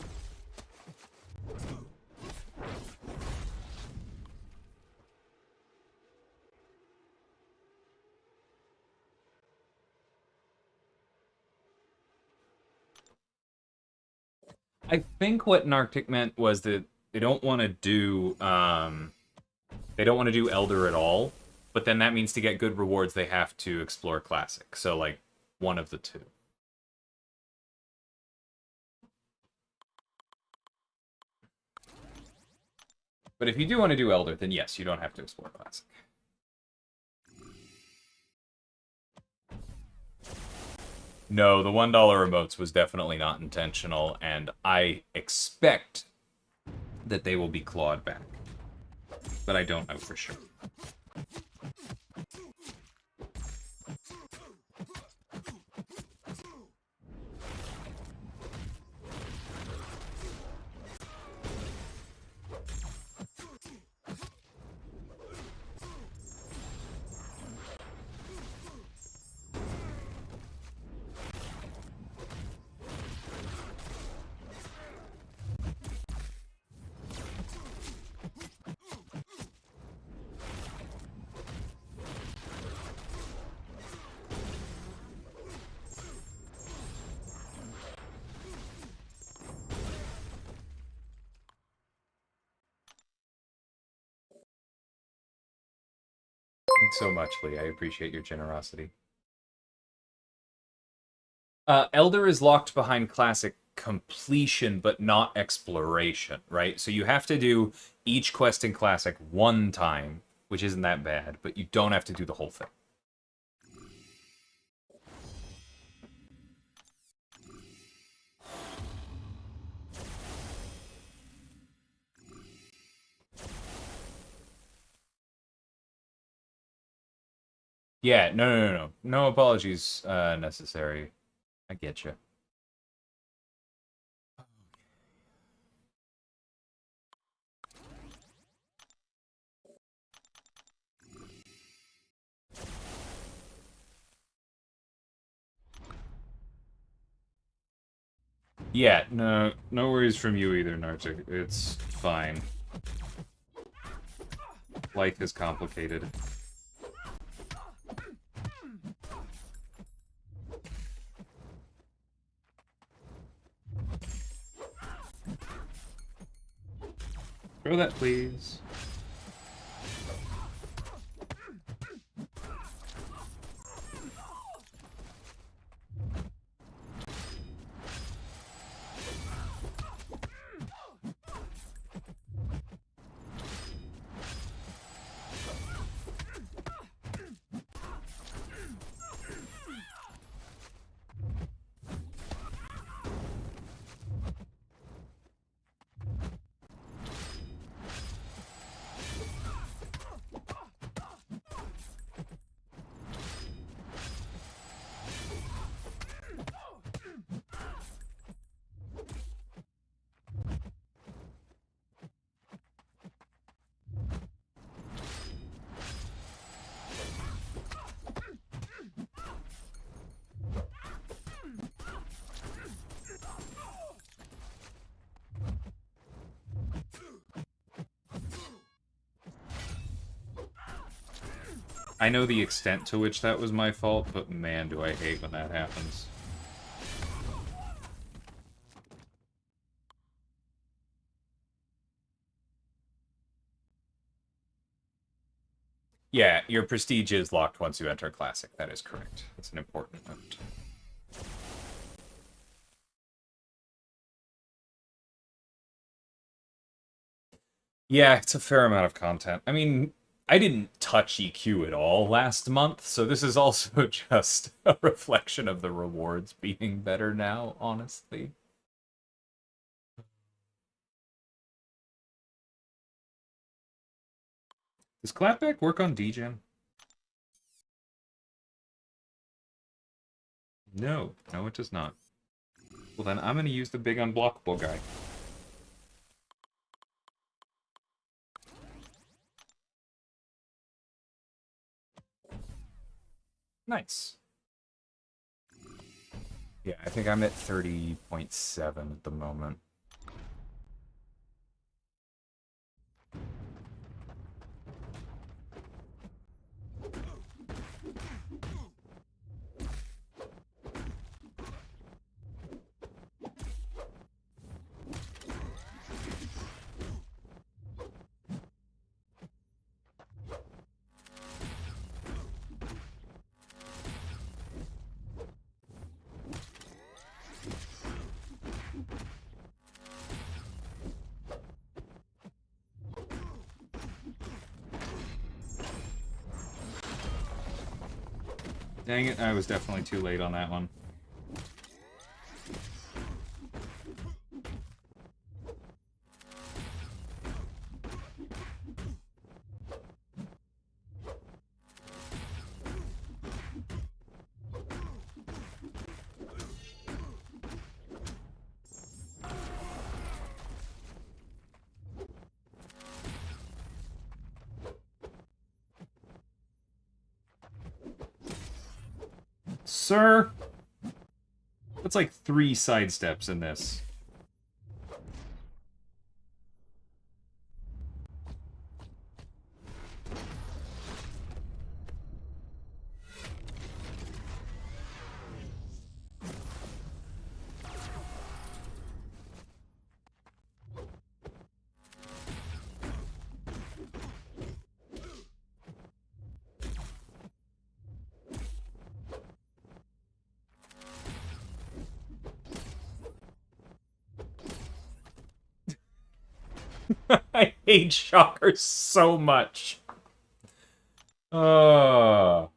B: I think what Narctic meant was that they don't want to do Elder at all, but then that means to get good rewards they have to explore Classic. So like one of the two. But if you do want to do Elder, then yes, you don't have to explore Classic. No, the $1 emotes was definitely not intentional, and I expect that they will be clawed back. But I don't know for sure. Thanks so much, Lee. I appreciate your generosity. Elder is locked behind Classic completion, but not exploration, right? So you have to do each quest in Classic one time, which isn't that bad, but you don't have to do the whole thing. Yeah, no. No apologies necessary. I get you. Yeah, no worries from you either, Nartic. It's fine. Life is complicated. Throw that, please. I know the extent to which that was my fault, but man, do I hate when that happens. Yeah, your prestige is locked once you enter Classic. That is correct. That's an important note. Yeah, it's a fair amount of content. I mean, I didn't touch EQ at all last month, so this is also just a reflection of the rewards being better now, honestly. Does Clapback work on degen? No, no it does not. Well then I'm gonna use the big unblockable guy. Nice. Yeah, I think I'm at 30.7 at the moment. Dang it, I was definitely too late on that one. Sir! That's like 3 sidesteps in this. I hate Shocker so much. Uh.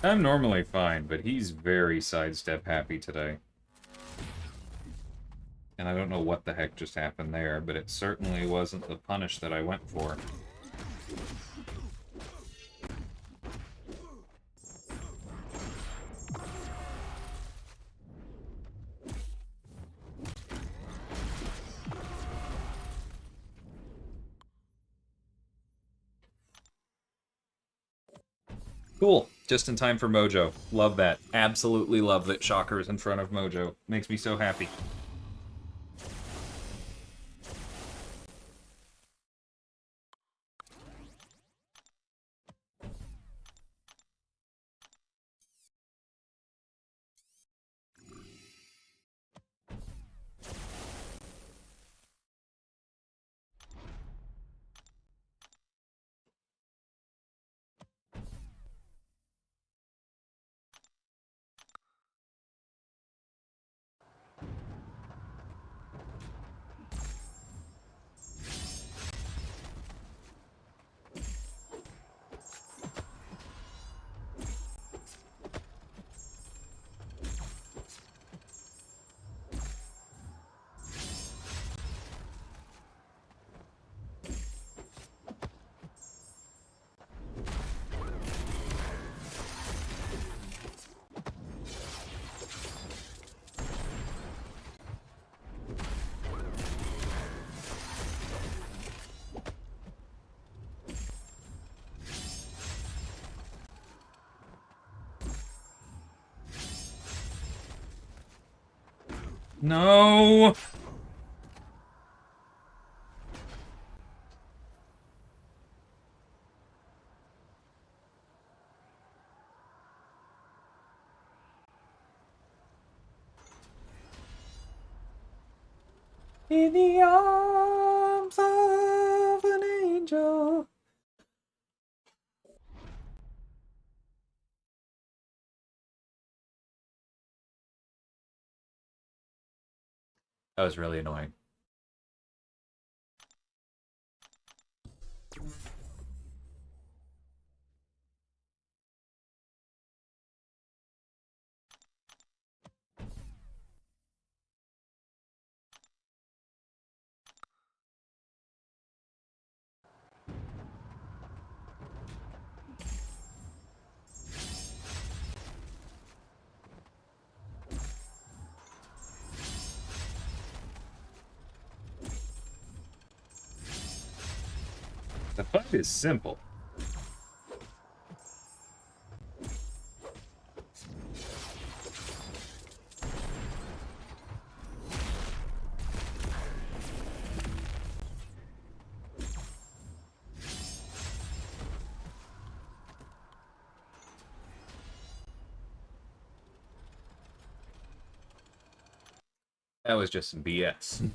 B: I'm normally fine, but he's very sidestep happy today. And I don't know what the heck just happened there, but it certainly wasn't the punish that I went for. Cool. Just in time for Mojo. Love that. Absolutely love that Shocker's in front of Mojo. Makes me so happy. No! In the arms of an angel. That was really annoying. The fight is simple. That was just some BS.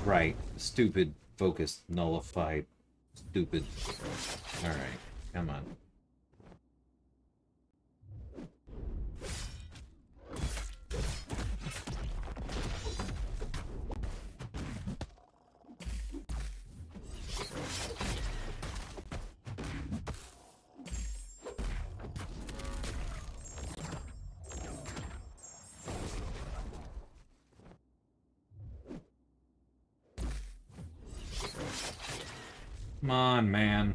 B: Right. Stupid, focused, nullified, stupid. Alright, come on. Come on, man.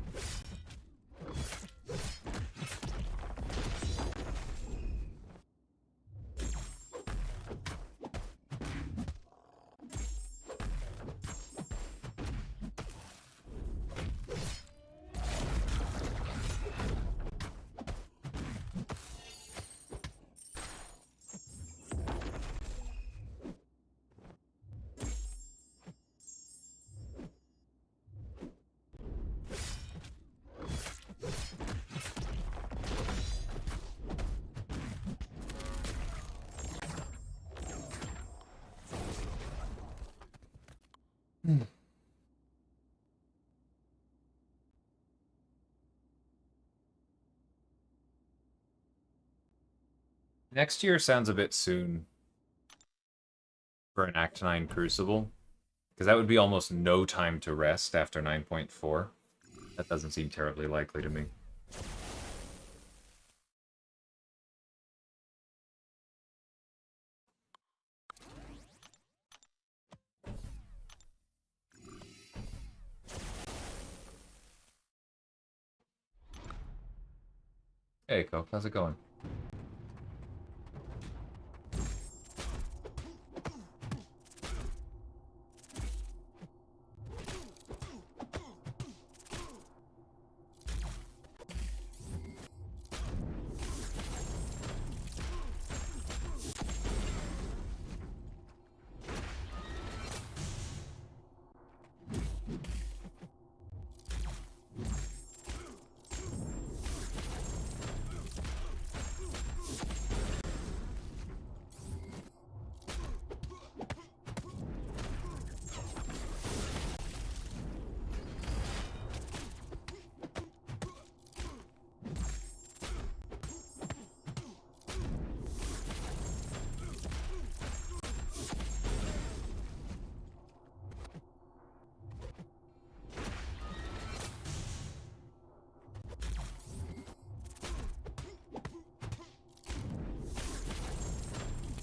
B: Next year sounds a bit soon for an Act 9 Crucible, because that would be almost no time to rest after 9.4. That doesn't seem terribly likely to me. Hey, Coke, how's it going?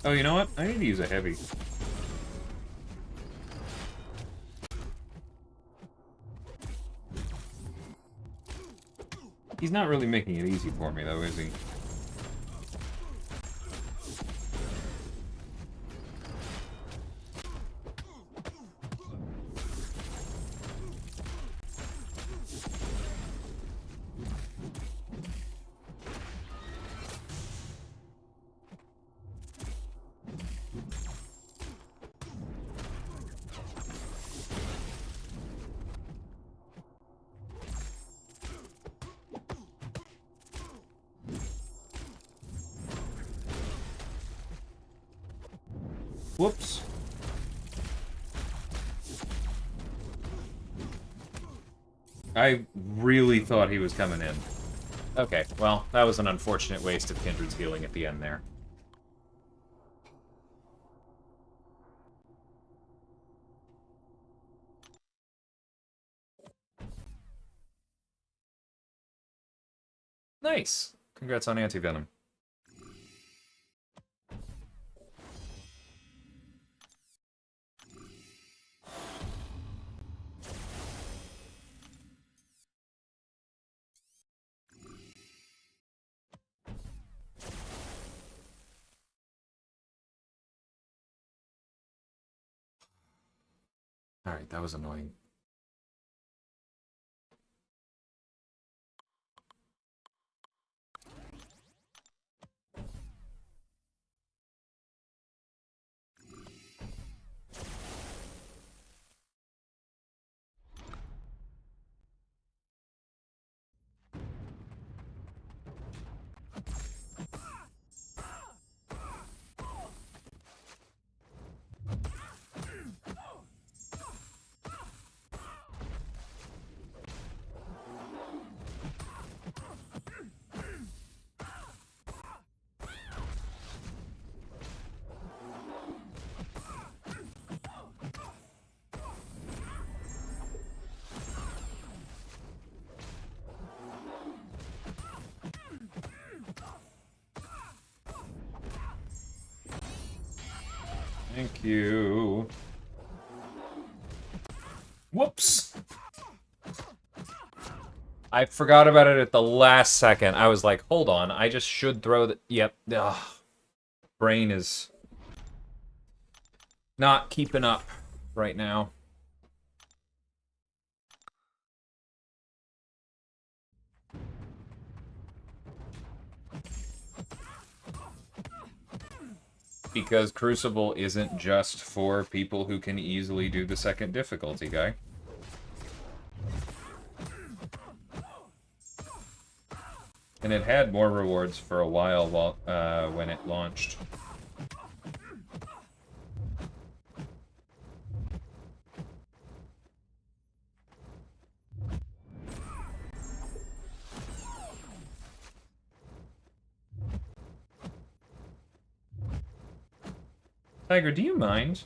B: Oh, you know what? I need to use a heavy. He's not really making it easy for me, though, is he? Whoops. I really thought he was coming in. Okay, well, that was an unfortunate waste of Kindred's healing at the end there. Nice! Congrats on Anti-Venom. Alright, that was annoying. Thank you. Whoops! I forgot about it at the last second. I was like, hold on, I just should throw the... Yep. Ugh. Brain is not keeping up right now. Because Crucible isn't just for people who can easily do the second difficulty, guy. And it had more rewards for a while when it launched. Tiger, do you mind?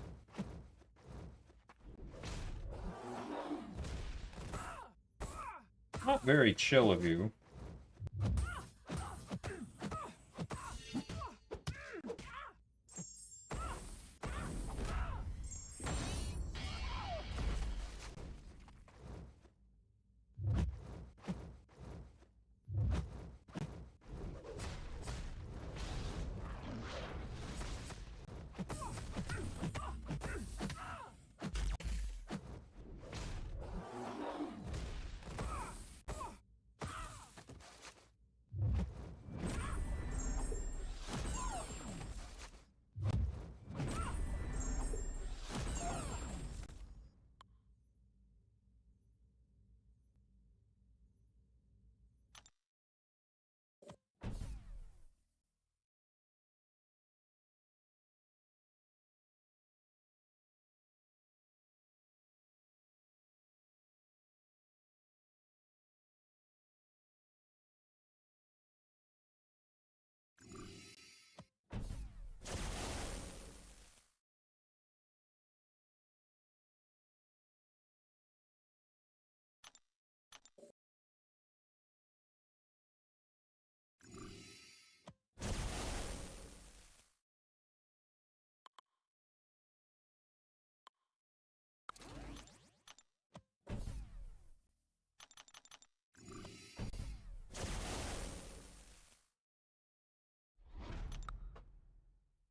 B: Not very chill of you.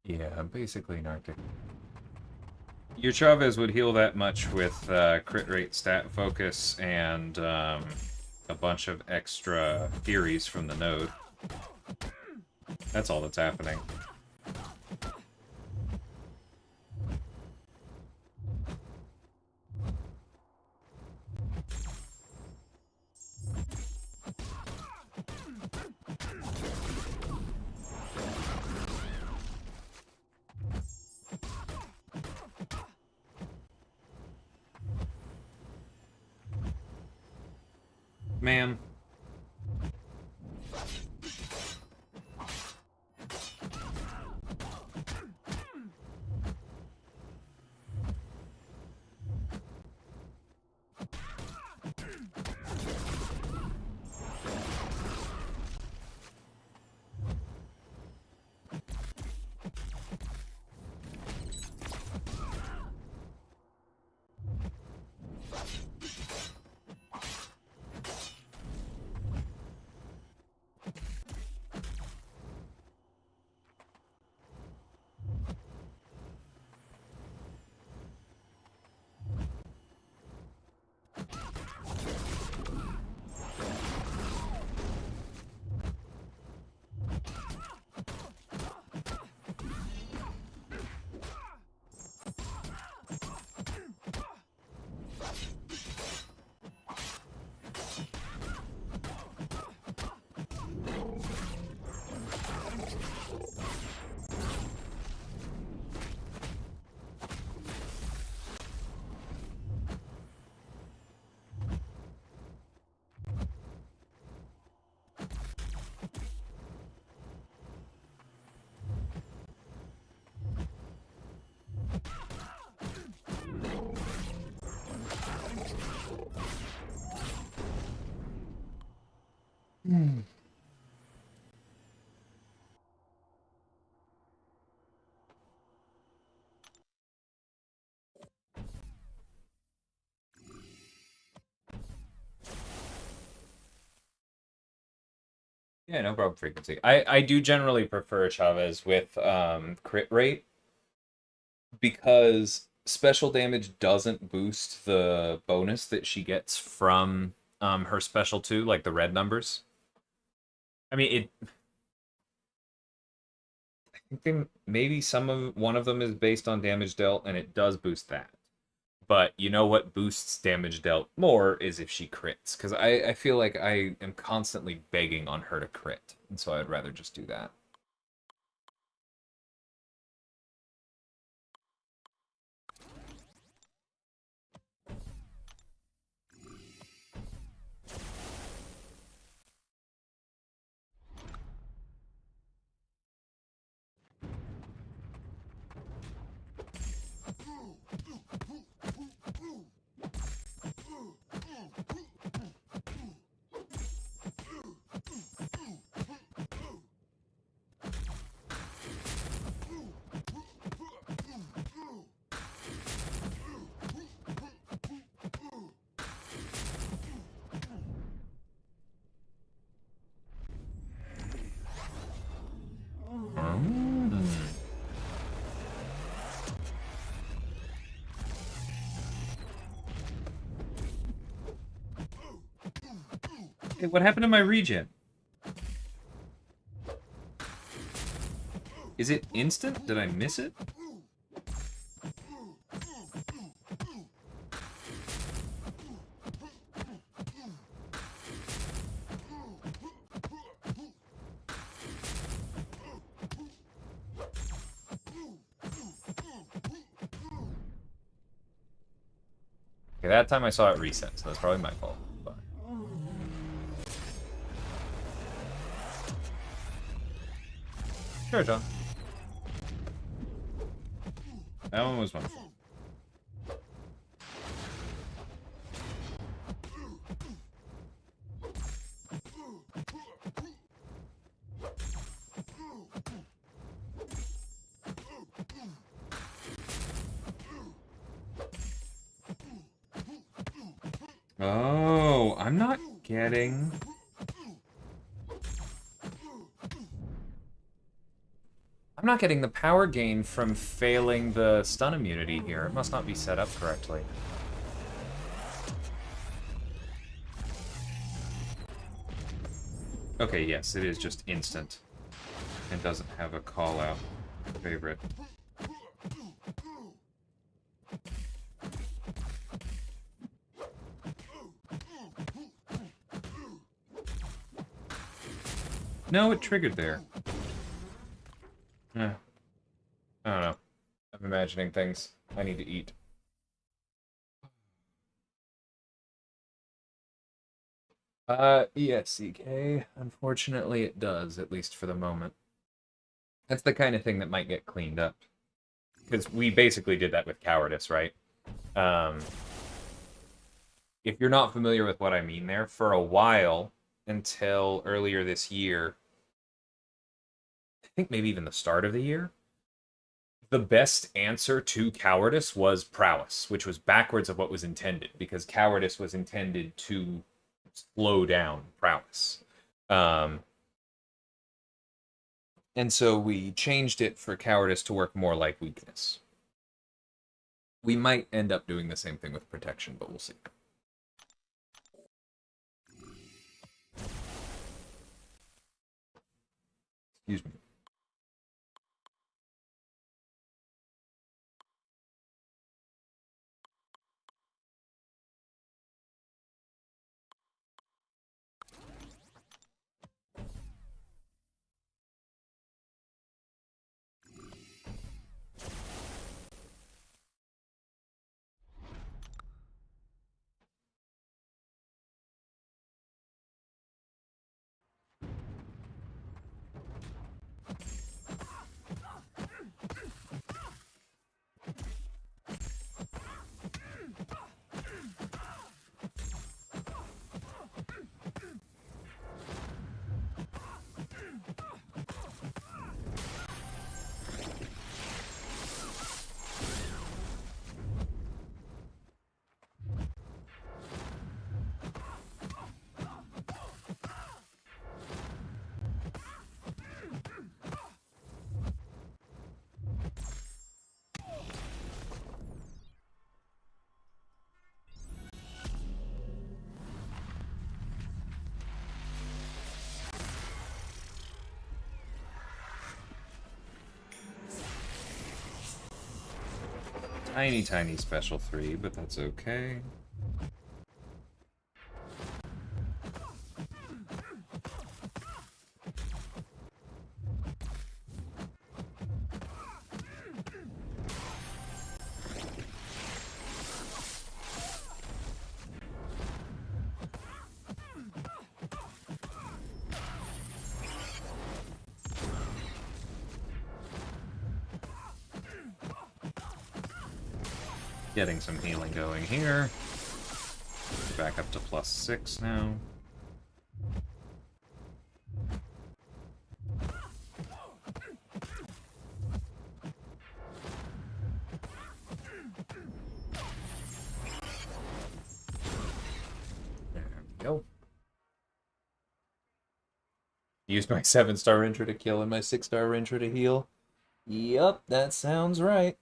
B: Yeah, basically an Arctic. Your Chavez would heal that much with crit rate, stat focus, and a bunch of extra Furies from the node. That's all that's happening. Man. Yeah, no problem, frequency. I do generally prefer Chavez with crit rate because special damage doesn't boost the bonus that she gets from her special 2, like the red numbers. I mean, I think maybe one of them is based on damage dealt, and it does boost that. But you know what boosts damage dealt more is if she crits, because I feel like I am constantly begging on her to crit, and so I'd rather just do that. Hey, what happened to my regen? Is it instant? Did I miss it? Okay, that time I saw it reset, so that's probably my fault. But... Sure, John.
A: That one was my fault.
B: Oh, I'm not getting... I'm not getting the power gain from failing the stun immunity here. It must not be set up correctly. Okay, yes, it is just instant. And doesn't have a call-out favorite. No, it triggered there. I don't know. I'm imagining things. I need to eat. ESCK. Unfortunately, it does, at least for the moment. That's the kind of thing that might get cleaned up. Because we basically did that with cowardice, right? If you're not familiar with what I mean there, for a while, until earlier this year, I think maybe even the start of the year, the best answer to cowardice was prowess, which was backwards of what was intended, because cowardice was intended to slow down prowess. And so we changed it for cowardice to work more like weakness. We might end up doing the same thing with protection, but we'll see. Excuse me. Tiny, tiny special 3, but that's okay. Getting some healing going here. Back up to +6 now. There we go. Used my 7-star Ranger to kill and my 6-star Ranger to heal. Yup, that sounds right.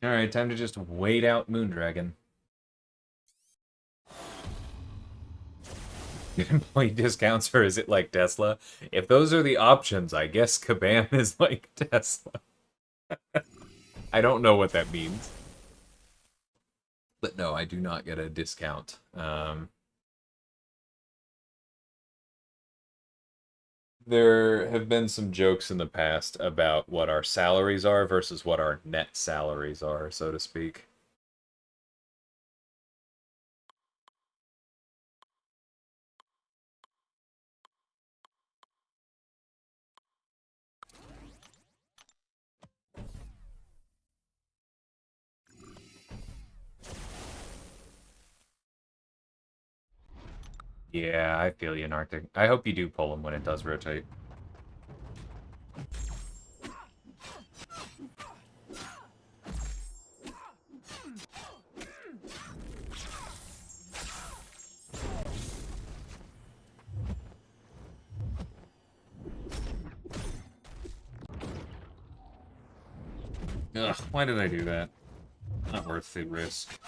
B: Alright, time to just wait out Moondragon. Get employee discounts, or is it like Tesla? If those are the options, I guess Caban is like Tesla. I don't know what that means. But no, I do not get a discount. There have been some jokes in the past about what our salaries are versus what our net salaries are, so to speak. Yeah, I feel you, Narctic. I hope you do pull him when it does rotate. Ugh, why did I do that? Not worth the risk.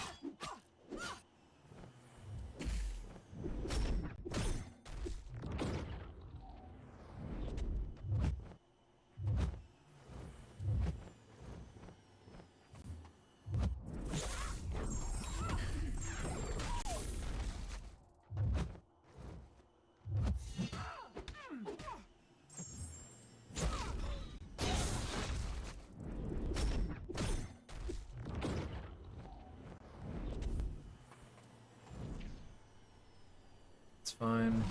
B: It's fine.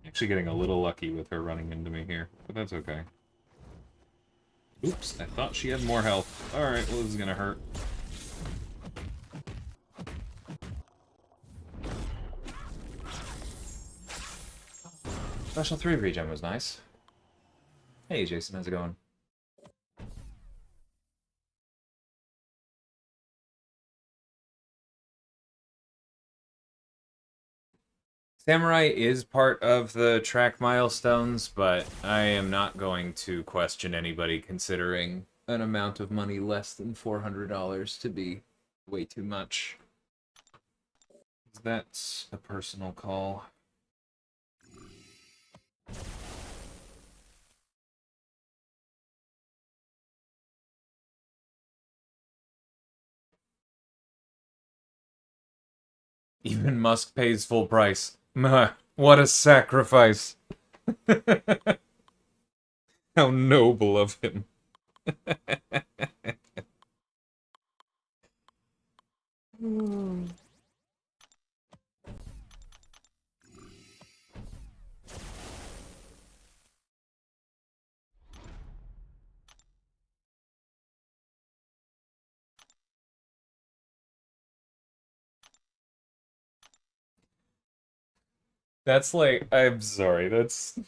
B: Actually getting a little lucky with her running into me here, but that's okay. Oops, I thought she had more health. Alright, well this is gonna hurt. Special 3 regen was nice. Hey Jason, how's it going? Samurai is part of the track milestones, but I am not going to question anybody considering an amount of money less than $400 to be way too much. That's a personal call. Even Musk pays full price. What a sacrifice. How noble of him. That's like, I'm sorry, that's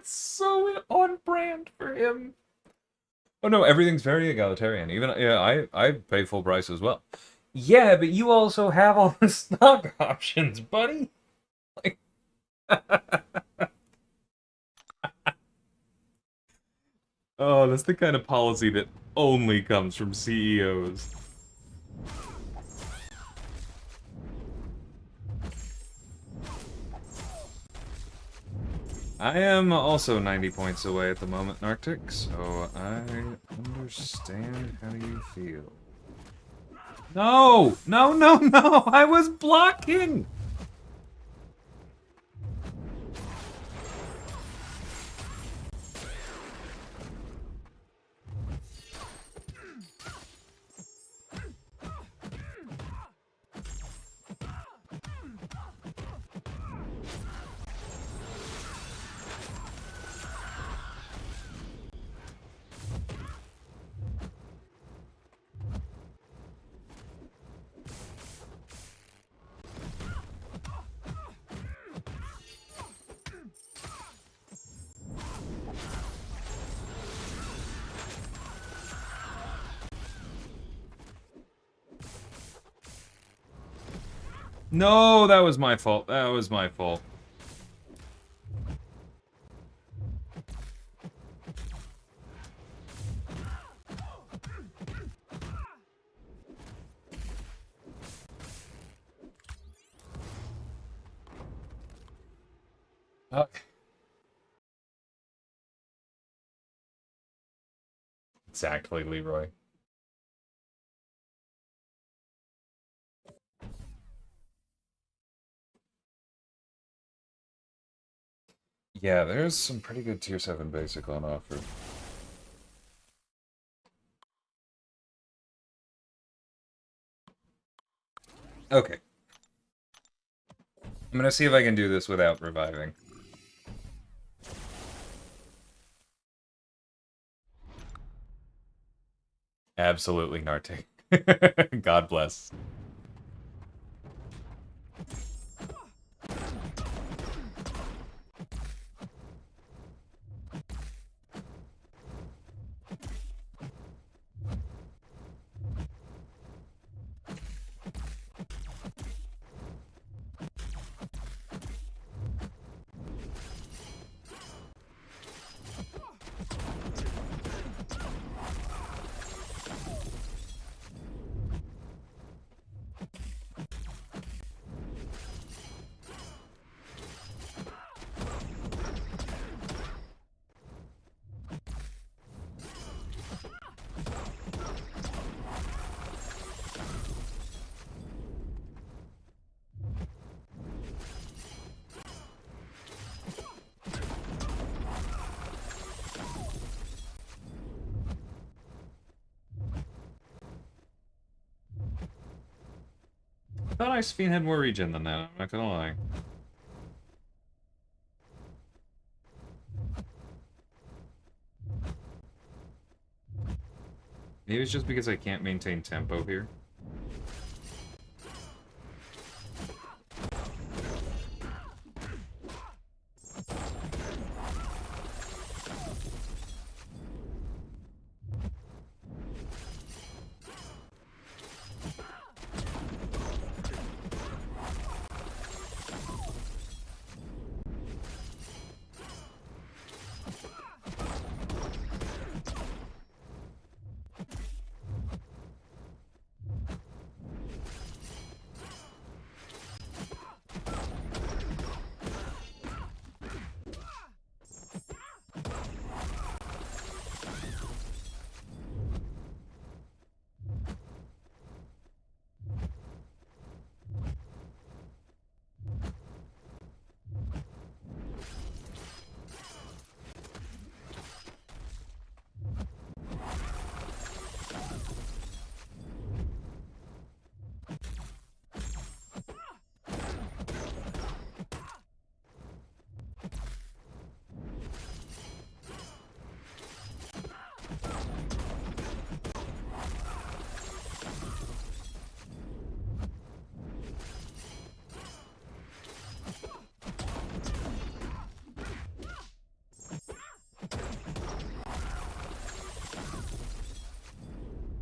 B: so on brand for him. Oh no, everything's very egalitarian. Even yeah, I pay full price as well. Yeah, but you also have all the stock options, buddy. Like, oh, that's the kind of policy that only comes from CEOs. I am also 90 points away at the moment, Narctic, so I understand how you feel. No! No, no, no! I was blocking! No, that was my fault. That was my fault. Okay. Exactly, Leroy. Yeah, there's some pretty good tier 7 basic on offer. Okay. I'm gonna see if I can do this without reviving. Absolutely, Narte. God bless. I thought Icefiend had more regen than that, I'm not gonna lie. Maybe it's just because I can't maintain tempo here.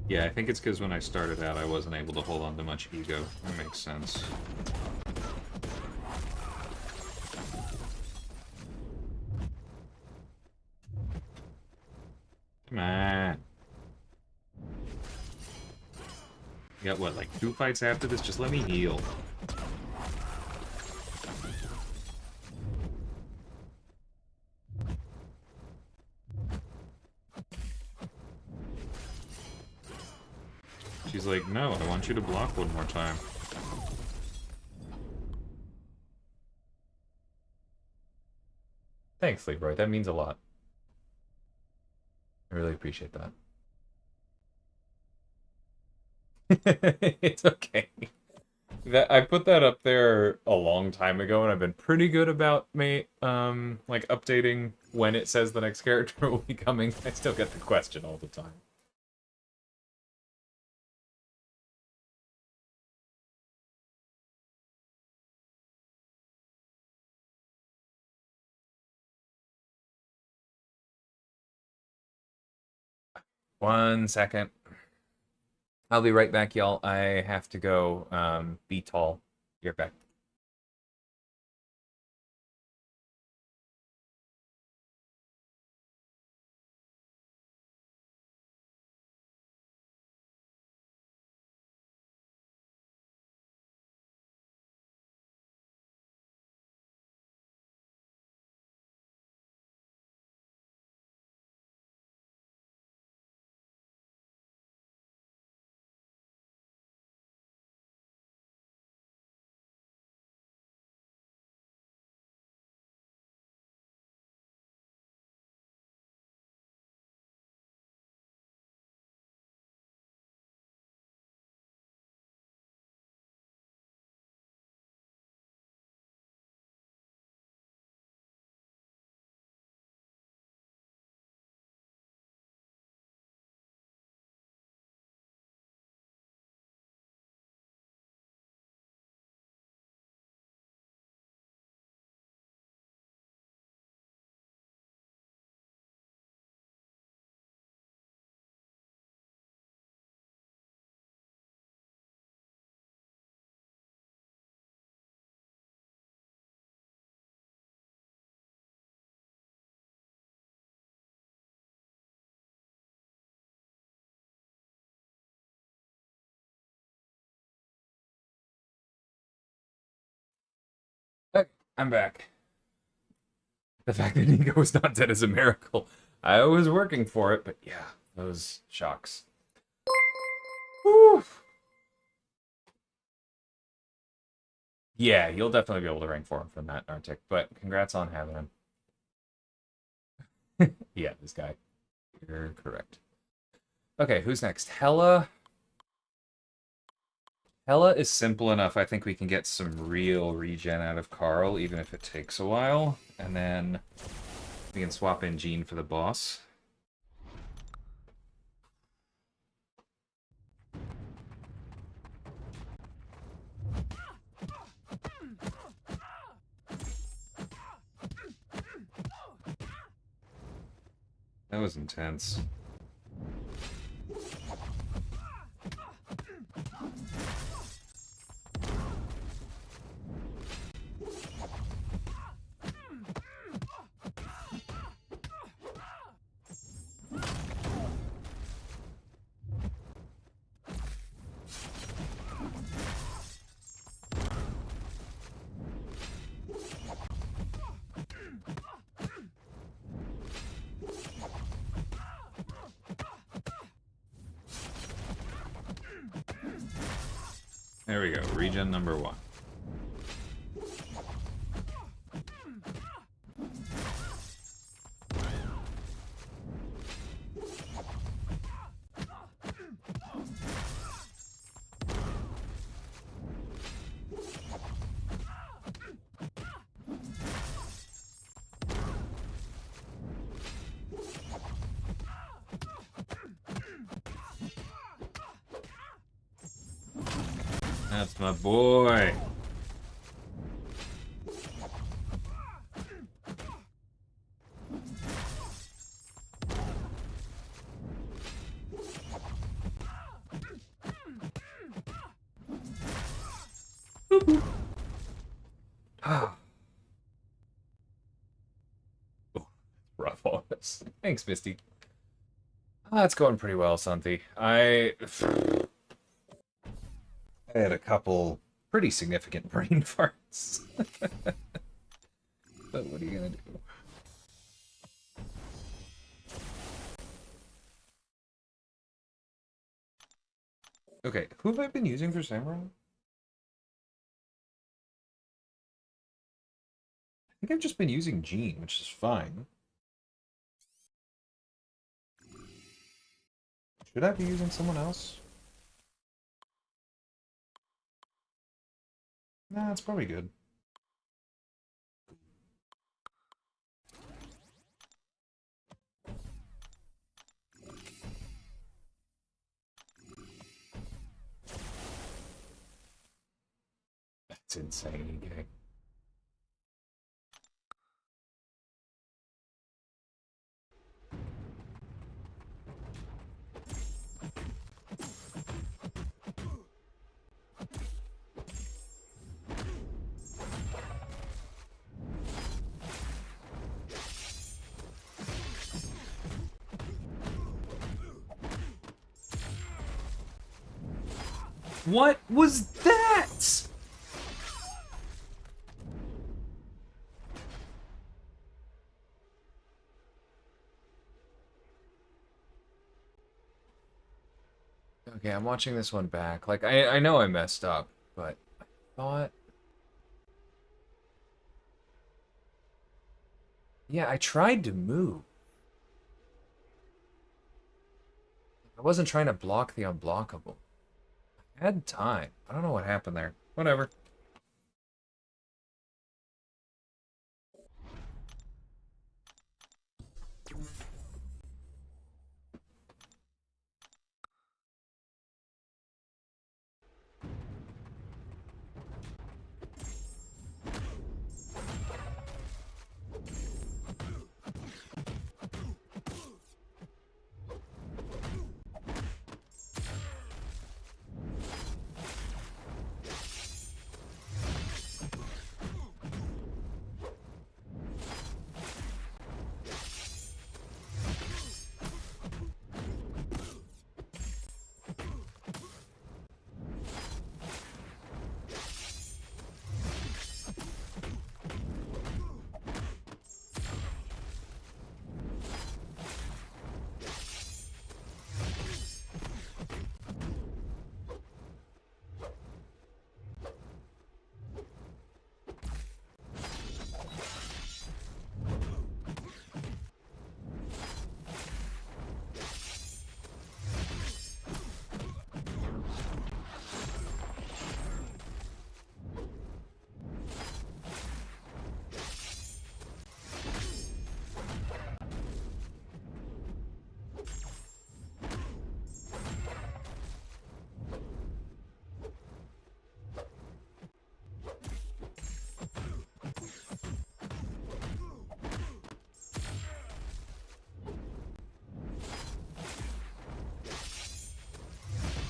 B: Yeah, I think it's because when I started out I wasn't able to hold on to much ego. That makes sense. Come on. You got what, like 2 fights after this? Just let me heal.
A: No, I want you to block one more time.
B: Thanks, Leroy. That means a lot. I really appreciate that. It's okay. I put that up there a long time ago, and I've been pretty good about like updating when it says the next character will be coming. I still get the question all the time. One second. I'll be right back, y'all. I have to go be tall. You're back. Okay, I'm back. The fact that Nico was not dead is a miracle. I was working for it, but yeah, those shocks. Whew. Yeah, you'll definitely be able to rank for him from that Arctic, but congrats on having him. Yeah, this guy. You're correct. Okay, who's next? Hella. Hella is simple enough. I think we can get some real regen out of Carl, even if it takes a while. And then we can swap in Jean for the boss. That was intense. There we go, regen number 1. That's my boy. Rough on us. Thanks, Misty. It's going pretty well, Santi. I had a couple pretty significant brain farts. But what are you gonna do?
A: Okay, who have I been using for Samurai? I think I've just been using Jean, which is fine. Should I be using someone else? Nah, it's probably good.
B: That's insane, EK. What was that? Okay, I'm watching this one back. Like, I know I messed up, but I thought... Yeah, I tried to move. I wasn't trying to block the unblockable. I had time. I don't know what happened there. Whatever.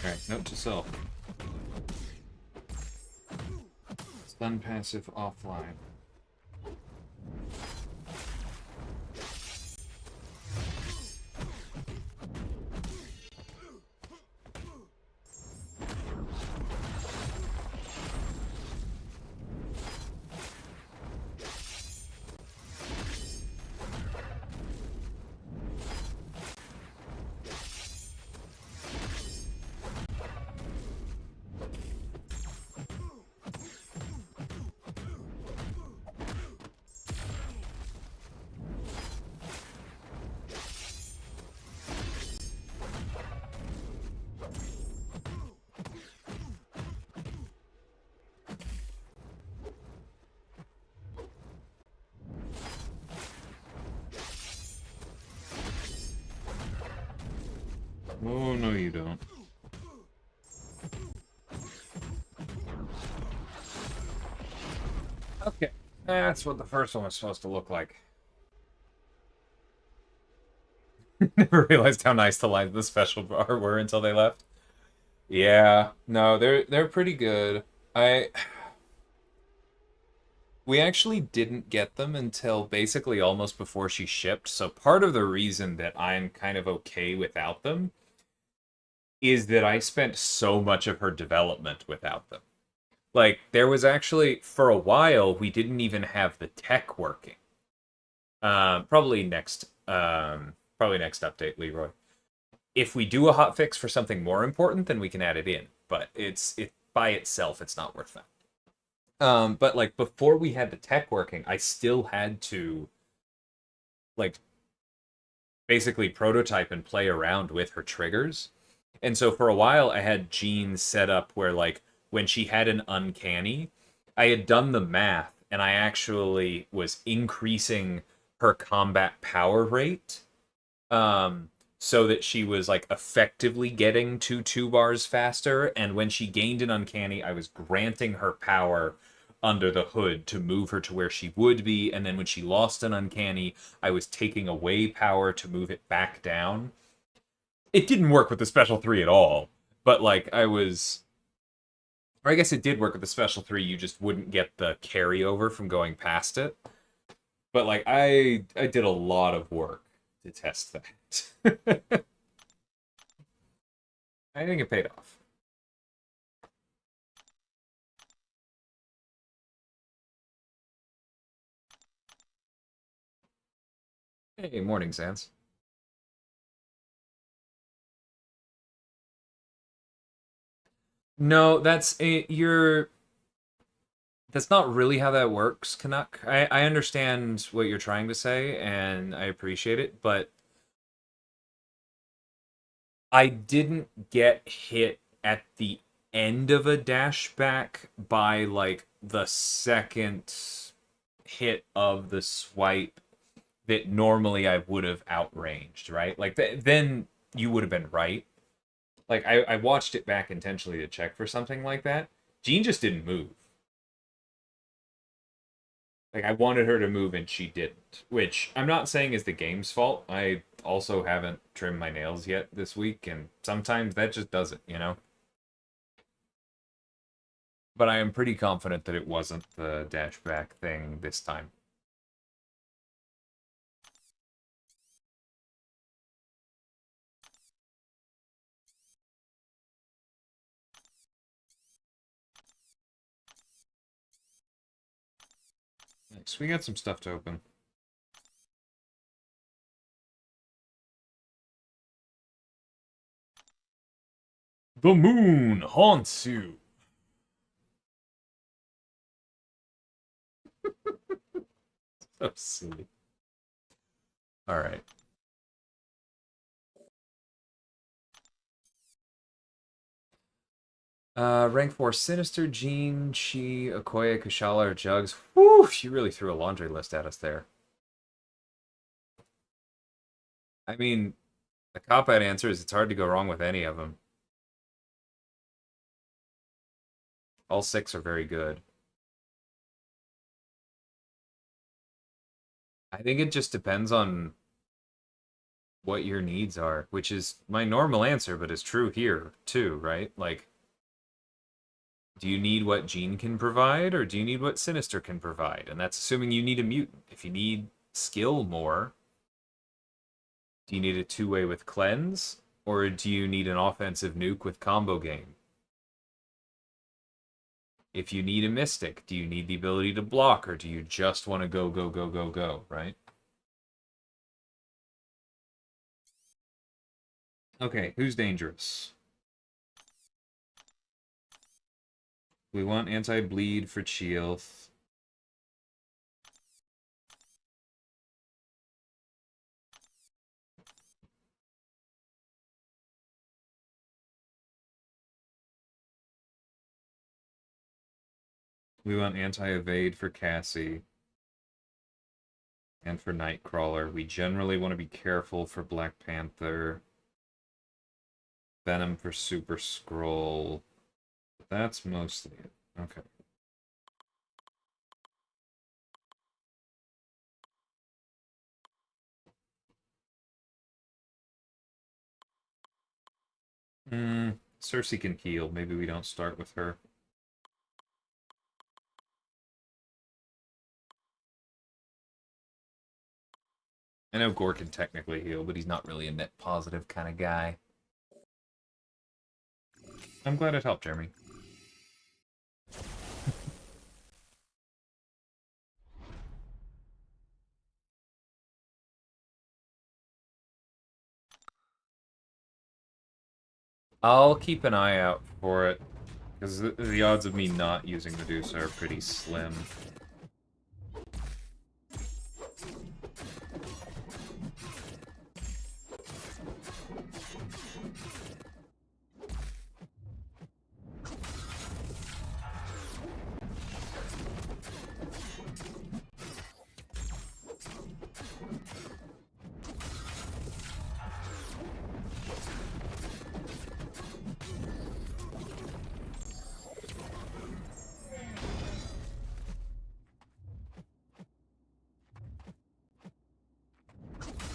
A: Alright, note to self. Stun passive offline. Oh, no you don't.
B: Okay. That's what the first one was supposed to look like. Never realized how nice the lines of the special bar were until they left. Yeah, no, they're pretty good. We actually didn't get them until basically almost before she shipped. So part of the reason that I'm kind of okay without them is that I spent so much of her development without them. Like, there was actually, for a while, we didn't even have the tech working. Probably next update, Leroy. if we do a hotfix for something more important, then we can add it in. But it by itself, it's not worth that. But like before we had the tech working, I still had to like basically prototype and play around with her triggers. And so for a while I had Jean set up where like when she had an uncanny, I had done the math and I actually was increasing her combat power rate so that she was like effectively getting to 2 bars faster, and when she gained an uncanny, I was granting her power under the hood to move her to where she would be, and then when she lost an uncanny, I was taking away power to move it back down. It didn't work with the special 3 at all, but like I was, or I guess it did work with the special 3, you just wouldn't get the carryover from going past it. But like I did a lot of work to test that. I think it paid off. Hey, morning, Sans. No, that's not really how that works, Canuck. I understand what you're trying to say, and I appreciate it, but I didn't get hit at the end of a dash back by like the second hit of the swipe that normally I would have outranged, right? Like then you would have been right. Like I watched it back intentionally to check for something like that. Jean just didn't move. Like I wanted her to move and she didn't, which I'm not saying is the game's fault. I also haven't trimmed my nails yet this week, and sometimes that just does it, you know? But I am pretty confident that it wasn't the dashback thing this time. Nice. We got some stuff to open. The moon haunts you. So silly. All right. Rank 4 Sinister, Jean, Chi, Okoye, Kushala, or Jugs. Whew, she really threw a laundry list at us there. I mean, the cop-out answer is it's hard to go wrong with any of them. All 6 are very good. I think it just depends on what your needs are, which is my normal answer, but is true here too, right? Like, do you need what Jean can provide, or do you need what Sinister can provide? And that's assuming you need a mutant. If you need skill more, do you need a two-way with cleanse, or do you need an offensive nuke with combo game? If you need a mystic, do you need the ability to block, or do you just want to go, go, go, go, go, right? Okay, who's dangerous? We want anti-bleed for Chielth. We want anti-evade for Cassie. And for Nightcrawler. We generally want to be careful for Black Panther. Venom for Super Skrull. That's mostly it. Okay. Cersei can heal. Maybe we don't start with her. I know Gore can technically heal, but he's not really a net positive kind of guy. I'm glad it helped, Jeremy. I'll keep an eye out for it, because the odds of me not using Medusa are pretty slim.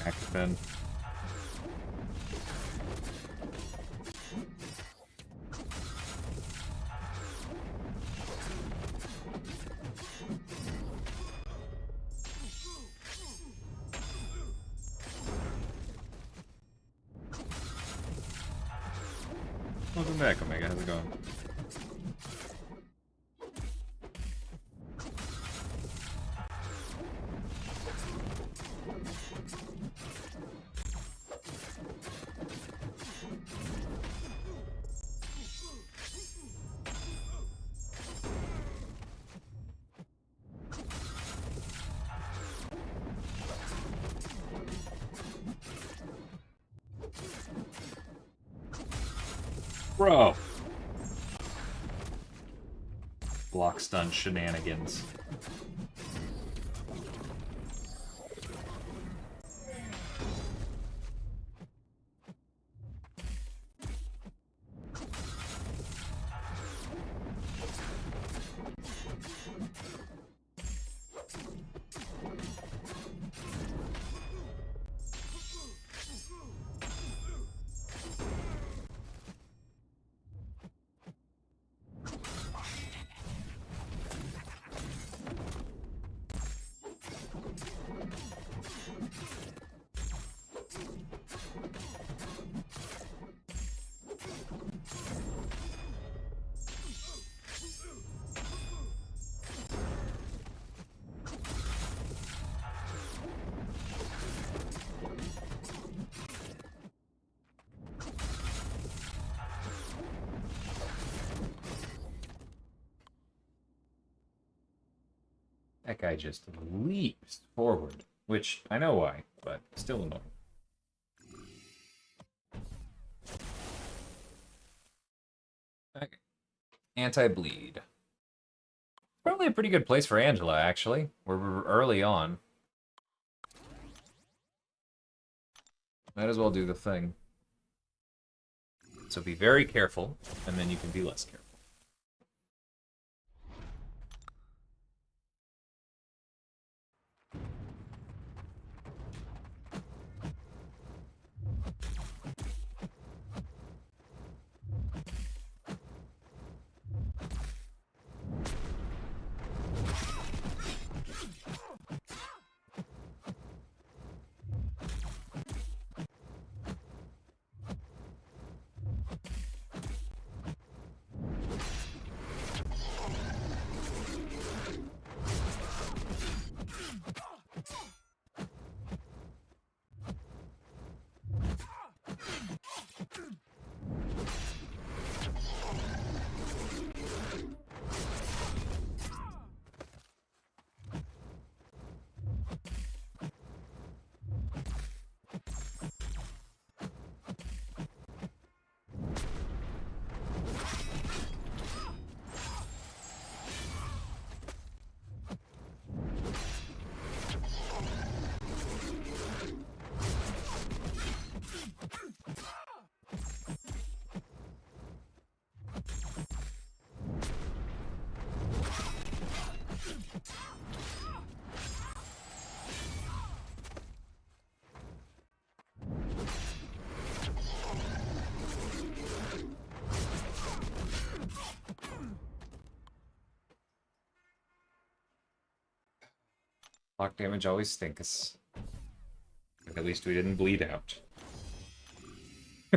B: Actifin. Welcome back, Omega. How's it going? Bro! Block stun shenanigans. That guy just leaps forward, which I know why, but still annoying. Okay. Anti-bleed. Probably a pretty good place for Angela, actually. We're early on. Might as well do the thing. So be very careful, and then you can be less careful. Block damage always stinks. At least we didn't bleed out.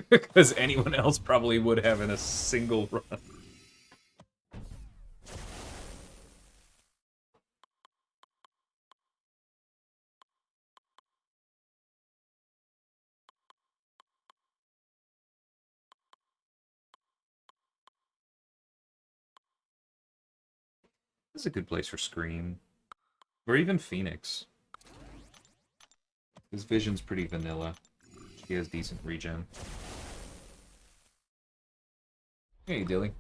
B: Because anyone else probably would have in a single run. This is a good place for Scream. Or even Phoenix. His Vision's pretty vanilla. He has decent regen. Hey, Dilly.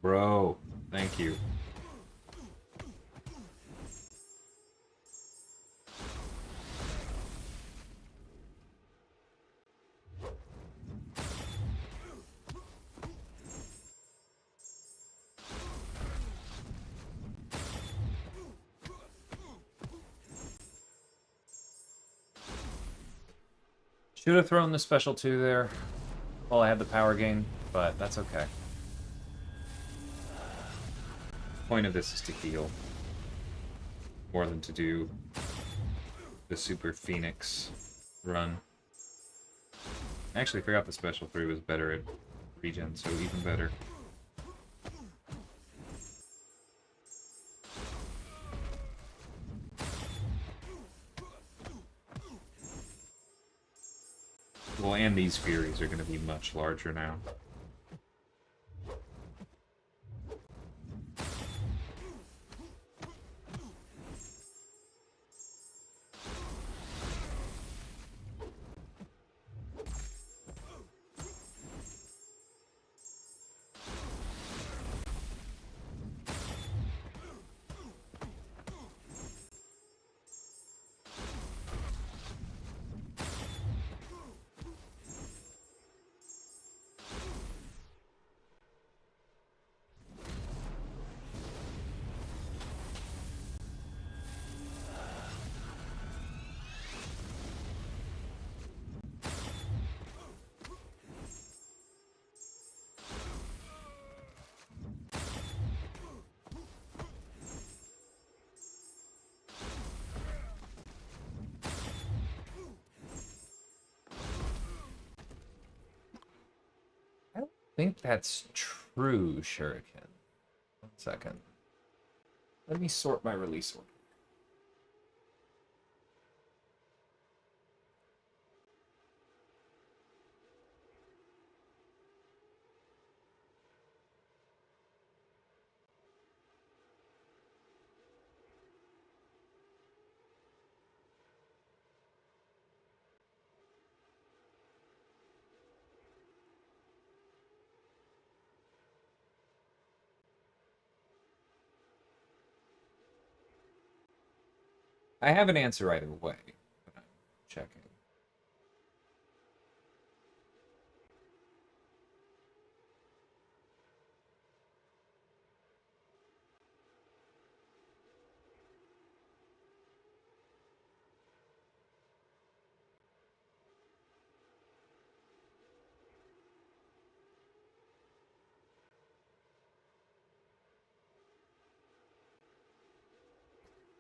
B: Bro, thank you. Should have thrown the special 2 there while I had the power gain, but that's okay. Point of this is to heal more than to do the Super Phoenix run. I actually forgot the special 3 was better at regen, so even better. Well, and these Furies are going to be much larger now. I think that's true, Shuriken. 1 second. Let me sort my release order. I have an answer either way, but I'm checking.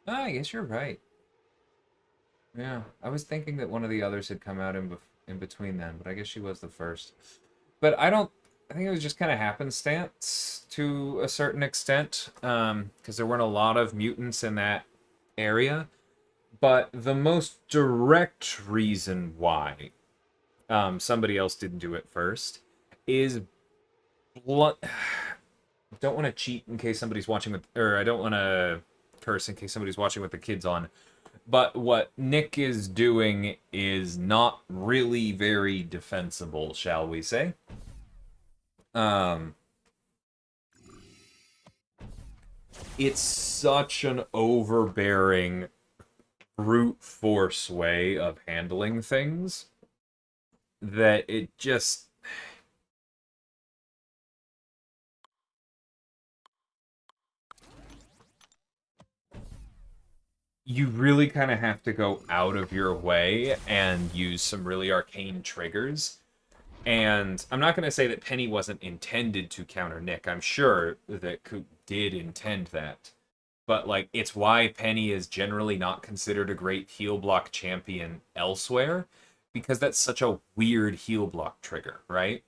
B: Ah, I guess you're right. Yeah, I was thinking that one of the others had come out in between then, but I guess she was the first. But I don't. I think it was just kind of happenstance to a certain extent, because there weren't a lot of mutants in that area. But the most direct reason why somebody else didn't do it first is blunt. Don't want to cheat in case somebody's watching with, or I don't want to curse in case somebody's watching with the kids on. But what Nick is doing is not really very defensible, shall we say? It's such an overbearing brute force way of handling things that it just you really kind of have to go out of your way and use some really arcane triggers. And I'm not going to say that Penny wasn't intended to counter Nick. I'm sure that Coop did intend that. But, like, it's why Penny is generally not considered a great heal block champion elsewhere, because that's such a weird heal block trigger, right?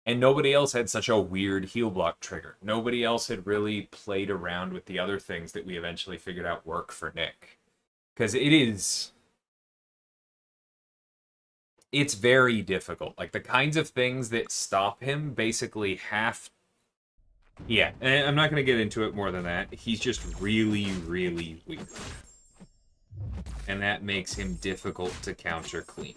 B: And nobody else had such a weird heal block trigger. Nobody else had really played around with the other things that we eventually figured out work for Nick. Because it's very difficult. Like, the kinds of things that stop him basically have... Yeah, and I'm not going to get into it more than that. He's just really, really weird. And that makes him difficult to counter clean.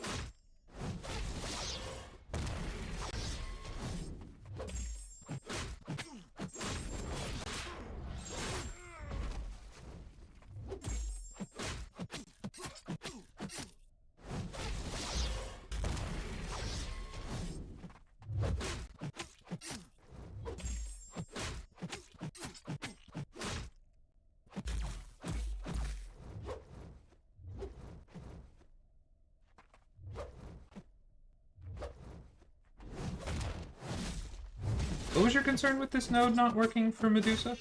B: What was your concern with this node not working for Medusa?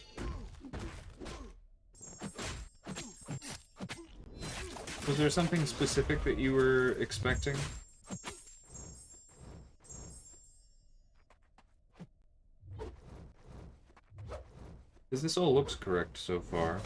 B: Was there something specific that you were expecting? Because this all looks correct so far.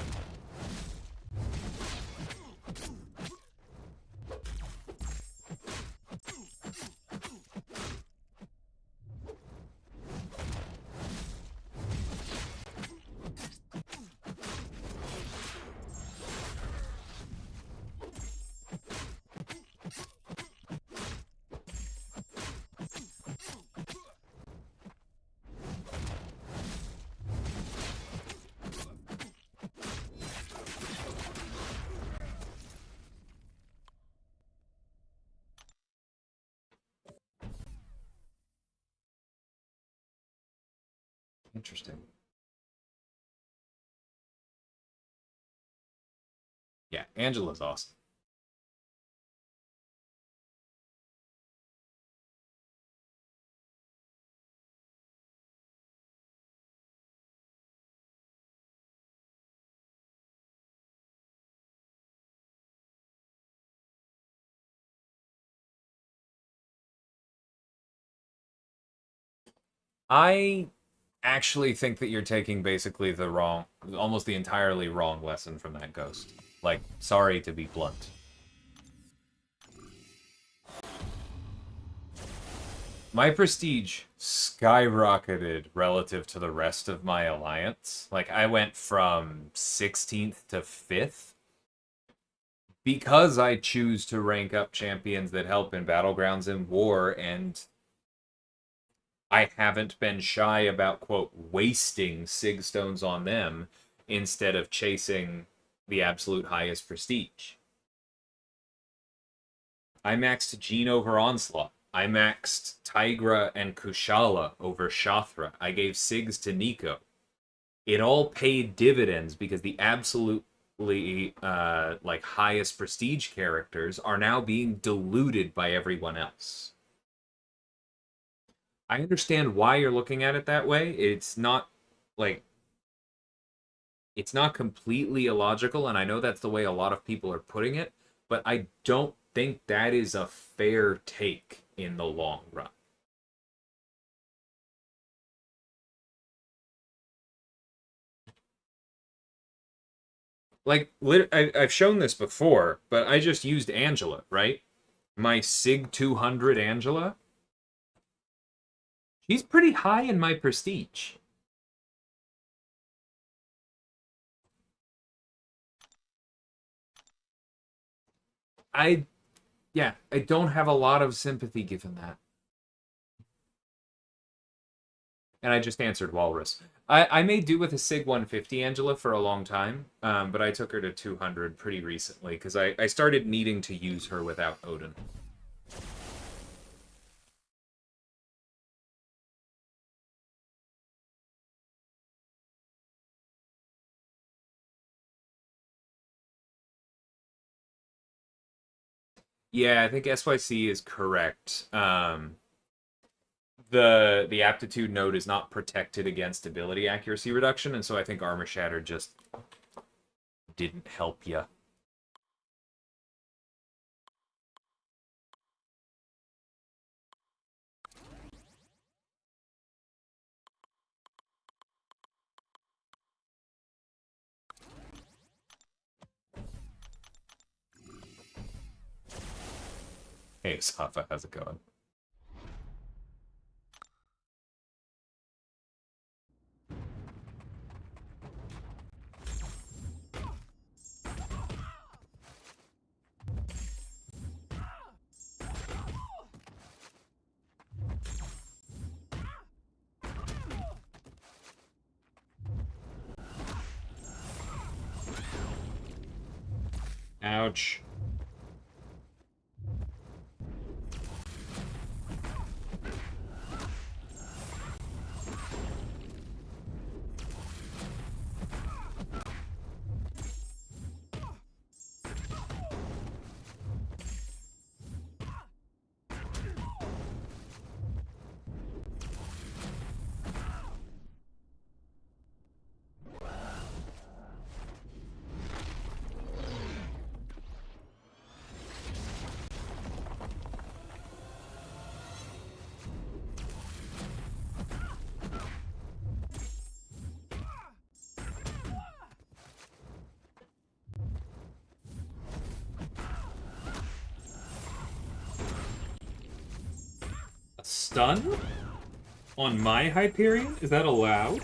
B: Interesting. Yeah, Angela's awesome. I actually think that you're taking basically the wrong, almost the entirely wrong lesson from that ghost. Like, sorry to be blunt. My prestige skyrocketed relative to the rest of my alliance. Like, I went from 16th to 5th because I choose to rank up champions that help in battlegrounds and war, and I haven't been shy about, quote, wasting Sig Stones on them instead of chasing the absolute highest prestige. I maxed Jean over Onslaught. I maxed Tigra and Kushala over Shathra. I gave Sigs to Nico. It all paid dividends because the absolutely like highest prestige characters are now being diluted by everyone else. I understand why you're looking at it that way. It's not like it's not completely illogical, and I know that's the way a lot of people are putting it, but I don't think that is a fair take in the long run. Like, I've shown this before, but I just used Angela, right? My Sig 200 Angela. She's pretty high in my prestige. Yeah, I don't have a lot of sympathy given that. And I just answered Walrus. I made do with a Sig 150 Angela for a long time, but I took her to 200 pretty recently because I started needing to use her without Odin. Yeah, I think SYC is correct. The aptitude node is not protected against ability accuracy reduction, and so I think Armor Shatter just didn't help you. Hey, Safa, how's it going? Ouch. A stun? On my Hyperion? Is that allowed?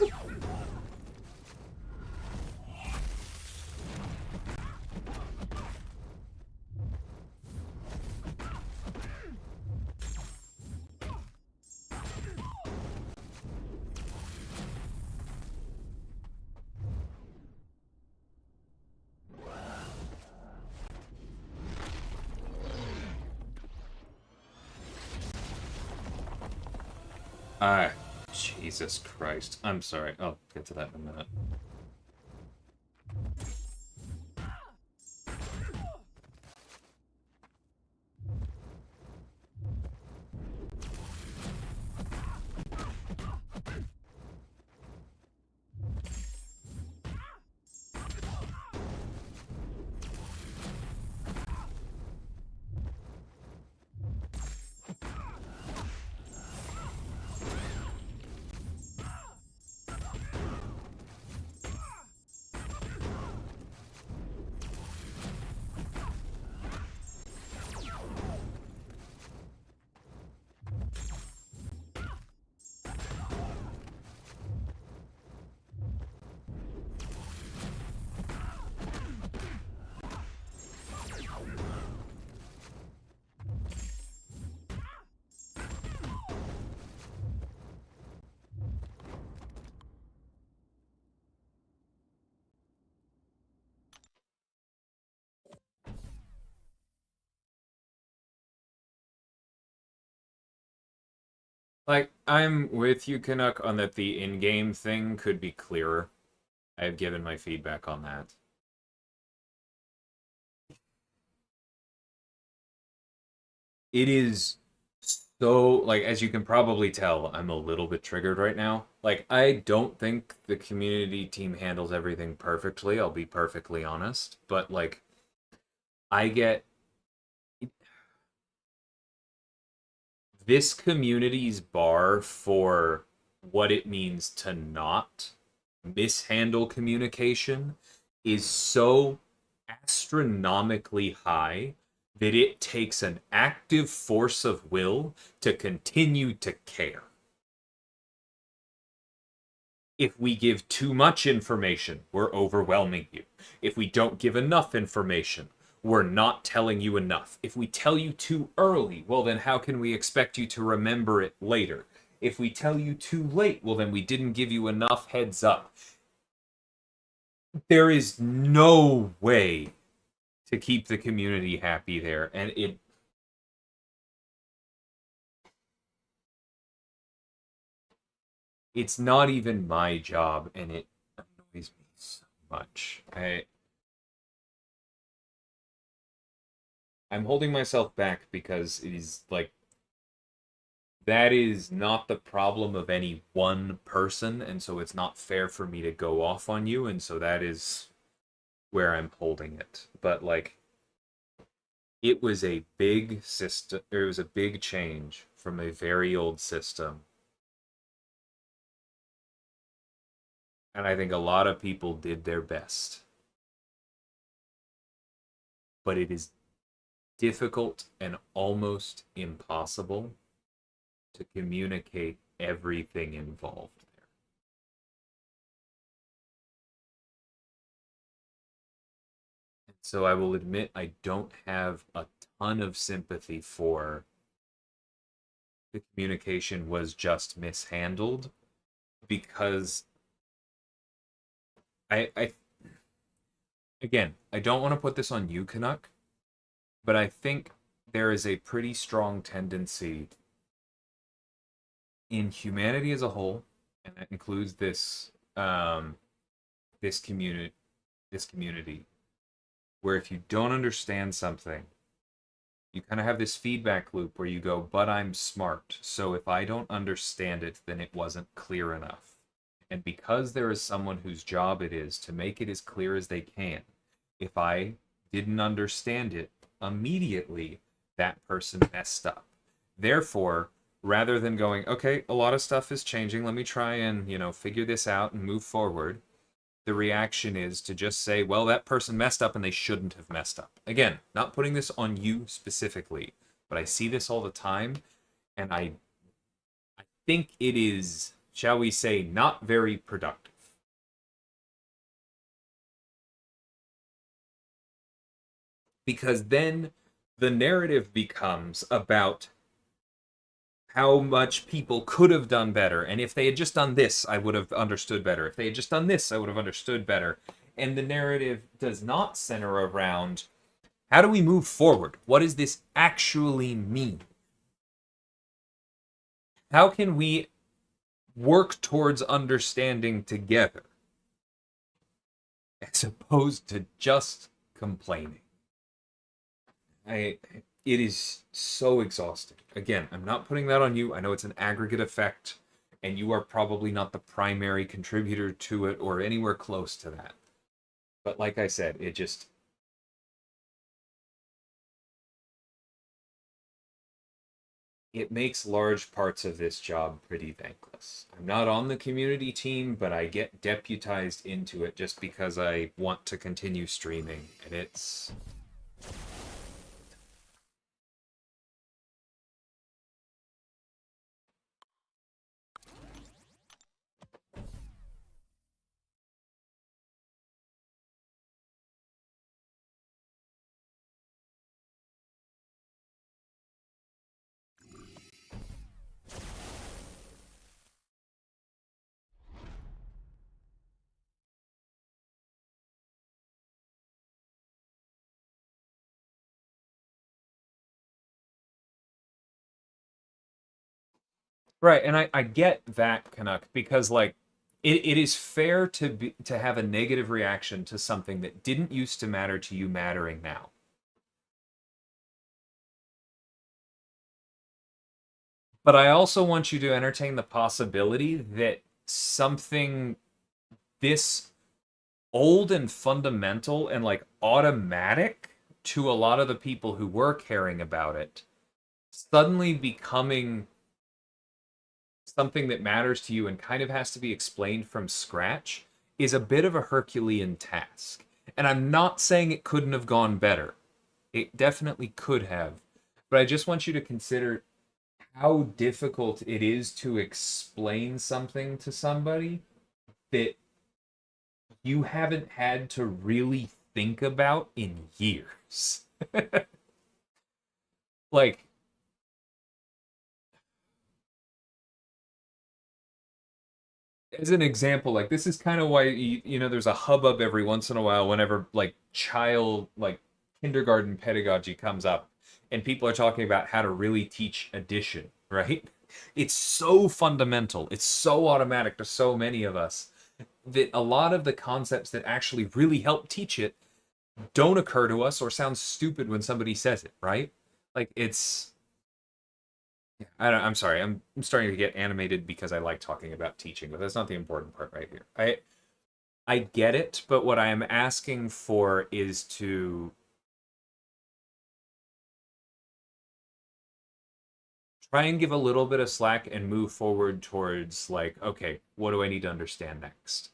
B: Jesus Christ. I'm sorry. I'll get to that in a minute. Like, I'm with you, Canuck, on that the in-game thing could be clearer. I have given my feedback on that. It is so, like, as you can probably tell, I'm a little bit triggered right now. Like, I don't think the community team handles everything perfectly, I'll be perfectly honest. But, like, I get this community's bar for what it means to not mishandle communication is so astronomically high that it takes an active force of will to continue to care. If we give too much information, we're overwhelming you. If we don't give enough information, we're not telling you enough. If we tell you too early, well, then how can we expect you to remember it later? If we tell you too late, well, then we didn't give you enough heads up. There is no way to keep the community happy there, and it's not even my job, and it annoys me so much. I'm holding myself back because it is like that is not the problem of any one person, and so it's not fair for me to go off on you, and so that is where I'm holding it. But like it was a big system, it was a big change from a very old system. And I think a lot of people did their best. But it is difficult and almost impossible to communicate everything involved there. And so I will admit I don't have a ton of sympathy for the communication was just mishandled because I again, I don't want to put this on you, Canuck, but I think there is a pretty strong tendency in humanity as a whole, and that includes this community, where if you don't understand something, you kind of have this feedback loop where you go, but I'm smart, so if I don't understand it, then it wasn't clear enough. And because there is someone whose job it is to make it as clear as they can, if I didn't understand it immediately, that person messed up. Therefore, rather than going, okay, a lot of stuff is changing, let me try and, figure this out and move forward, the reaction is to just say, well, that person messed up and they shouldn't have messed up. Again, not putting this on you specifically, but I see this all the time, and I think it is, shall we say, not very productive. Because then the narrative becomes about how much people could have done better. And if they had just done this, I would have understood better. If they had just done this, I would have understood better. And the narrative does not center around how do we move forward? What does this actually mean? How can we work towards understanding together as opposed to just complaining? It is so exhausting. Again, I'm not putting that on you. I know it's an aggregate effect, and you are probably not the primary contributor to it or anywhere close to that. But like I said, it makes large parts of this job pretty thankless. I'm not on the community team, but I get deputized into it just because I want to continue streaming, and it's right, and I get that, Canuck, because like it is fair to have a negative reaction to something that didn't used to matter to you mattering now. But I also want you to entertain the possibility that something this old and fundamental and like automatic to a lot of the people who were caring about it suddenly becoming something that matters to you and kind of has to be explained from scratch is a bit of a Herculean task. And I'm not saying it couldn't have gone better. It definitely could have. But I just want you to consider how difficult it is to explain something to somebody that you haven't had to really think about in years. Like, as an example, like this is kind of why there's a hubbub every once in a while whenever like kindergarten pedagogy comes up and people are talking about how to really teach addition, right? It's so fundamental, it's so automatic to so many of us that a lot of the concepts that actually really help teach it don't occur to us or sound stupid when somebody says it, right? Like it's I'm sorry. I'm starting to get animated because I like talking about teaching, but that's not the important part right here. I get it, but what I am asking for is to try and give a little bit of slack and move forward towards like, okay, what do I need to understand next?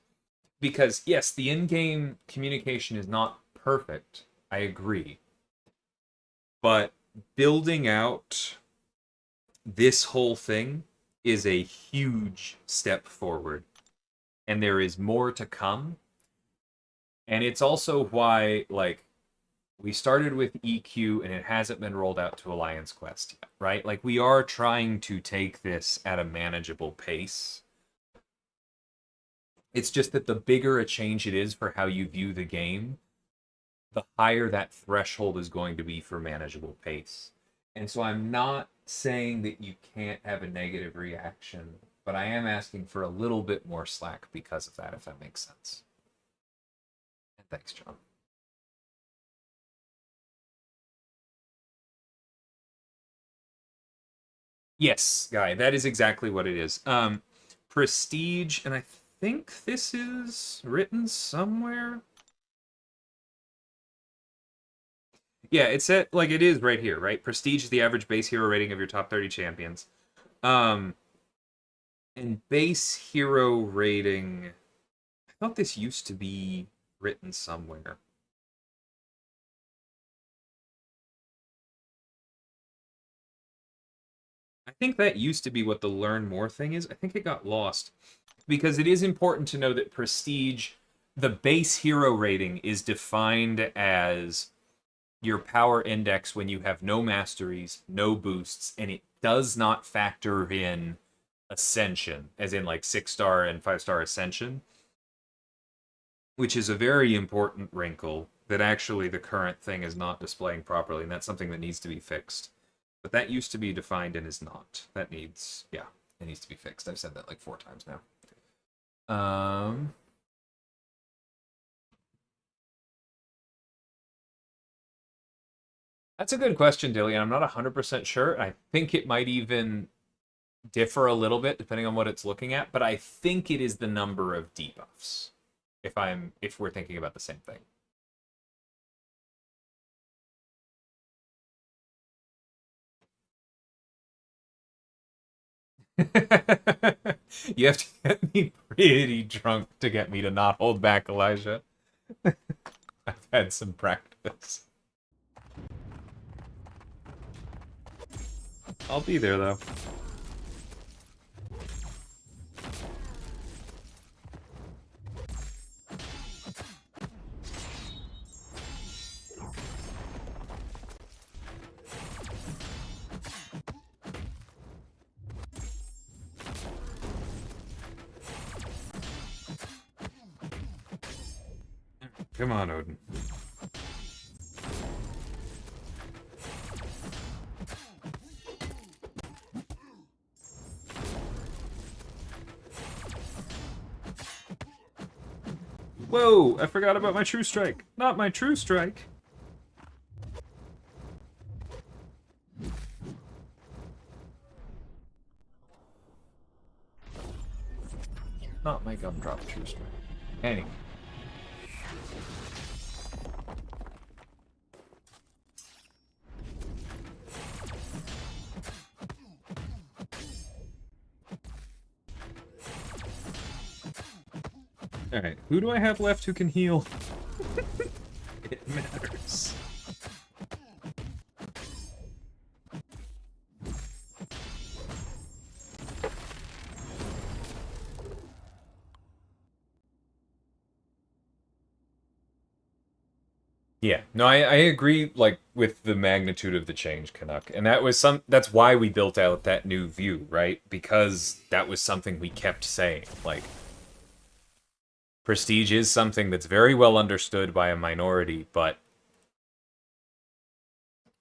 B: Because yes, the in-game communication is not perfect. I agree. But building out this whole thing is a huge step forward, and there is more to come. And it's also why, like, we started with EQ and it hasn't been rolled out to Alliance Quest yet, right? Like, we are trying to take this at a manageable pace. It's just that the bigger a change it is for how you view the game, the higher that threshold is going to be for manageable pace. And so I'm not saying that you can't have a negative reaction, but I am asking for a little bit more slack because of that, if that makes sense. And thanks, John. Yes, Guy, that is exactly what it is. Prestige, and I think this is written somewhere. Yeah, it's at like it is right here, right? Prestige is the average base hero rating of your top 30 champions. Um, and base hero rating, I thought this used to be written somewhere. I think that used to be what the learn more thing is. I think it got lost because it is important to know that prestige, the base hero rating is defined as your power index when you have no masteries, no boosts, and it does not factor in ascension, as in like 6-star and 5-star ascension, which is a very important wrinkle that actually the current thing is not displaying properly, and that's something that needs to be fixed. But that used to be defined and is not. That needs, yeah, it needs to be fixed. I've said that like 4 times now. That's a good question, Dillian. I'm not 100% sure. I think it might even differ a little bit depending on what it's looking at, but I think it is the number of debuffs. If we're thinking about the same thing. You have to get me pretty drunk to get me to not hold back, Elijah. I've had some practice. I'll be there, though. Come on, Odin. Whoa, I forgot about my true strike. Not my true strike. Not my gumdrop true strike. Anyway. Alright, who do I have left who can heal? It matters. Yeah, no, I agree, like, with the magnitude of the change, Canuck. And that's why we built out that new view, right? Because that was something we kept saying. Like, prestige is something that's very well understood by a minority, but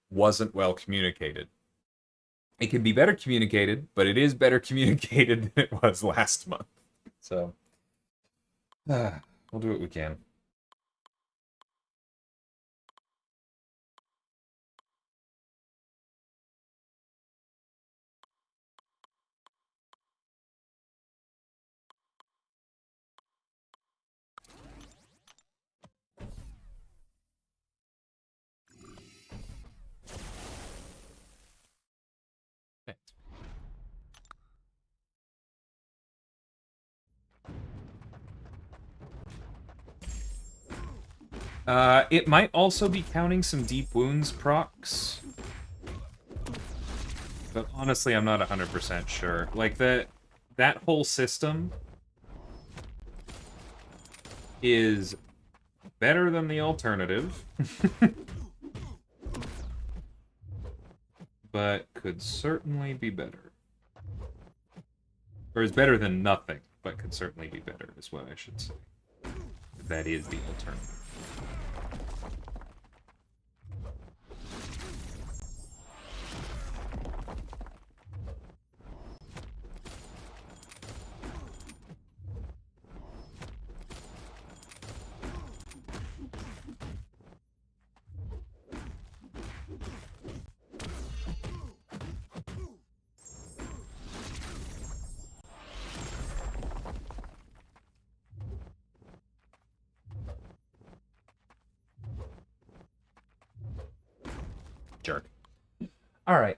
B: wasn't well communicated. It can be better communicated, but it is better communicated than it was last month. So, we'll do what we can. It might also be counting some deep wounds procs. But honestly, I'm not 100% sure. Like, that whole system is better than the alternative. But could certainly be better. Or is better than nothing, but could certainly be better, is what I should say. That is the alternative. Jerk. All right.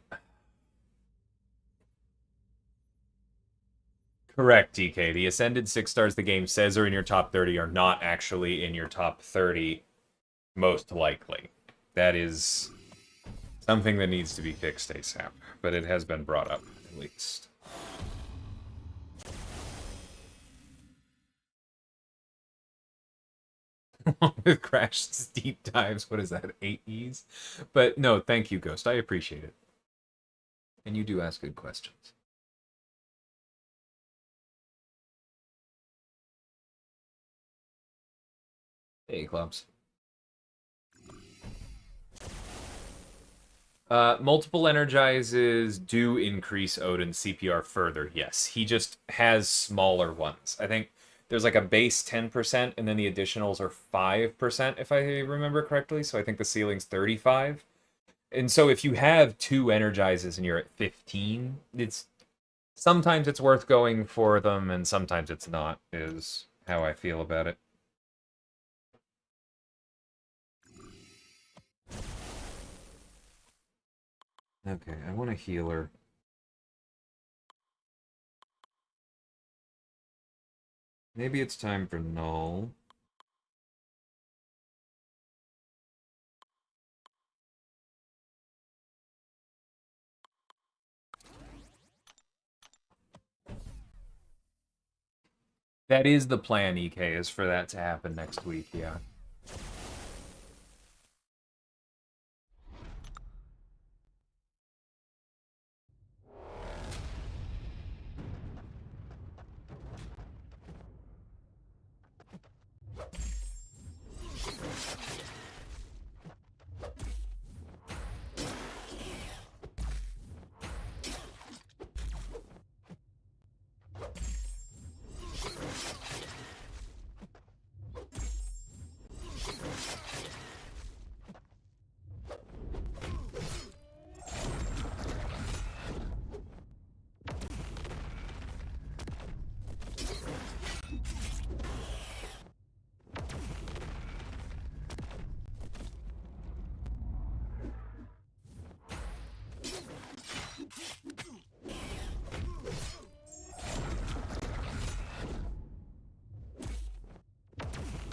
B: Correct, DK. The Ascended 6 stars the game says are in your top 30 are not actually in your top 30, most likely. That is something that needs to be fixed ASAP, but it has been brought up, at least. With Crash's deep dives, what is that, 8 E's? But no, thank you, Ghost. I appreciate it. And you do ask good questions. Hey, clubs. Multiple energizes do increase Odin's CPR further, yes. He just has smaller ones. I think there's like a base 10%, and then the additionals are 5%, if I remember correctly. So I think the ceiling's 35. And so if you have 2 energizes and you're at 15, sometimes it's worth going for them, and sometimes it's not, is how I feel about it. Okay, I want a healer. Maybe it's time for Null. That is the plan, EK, is for that to happen next week, yeah.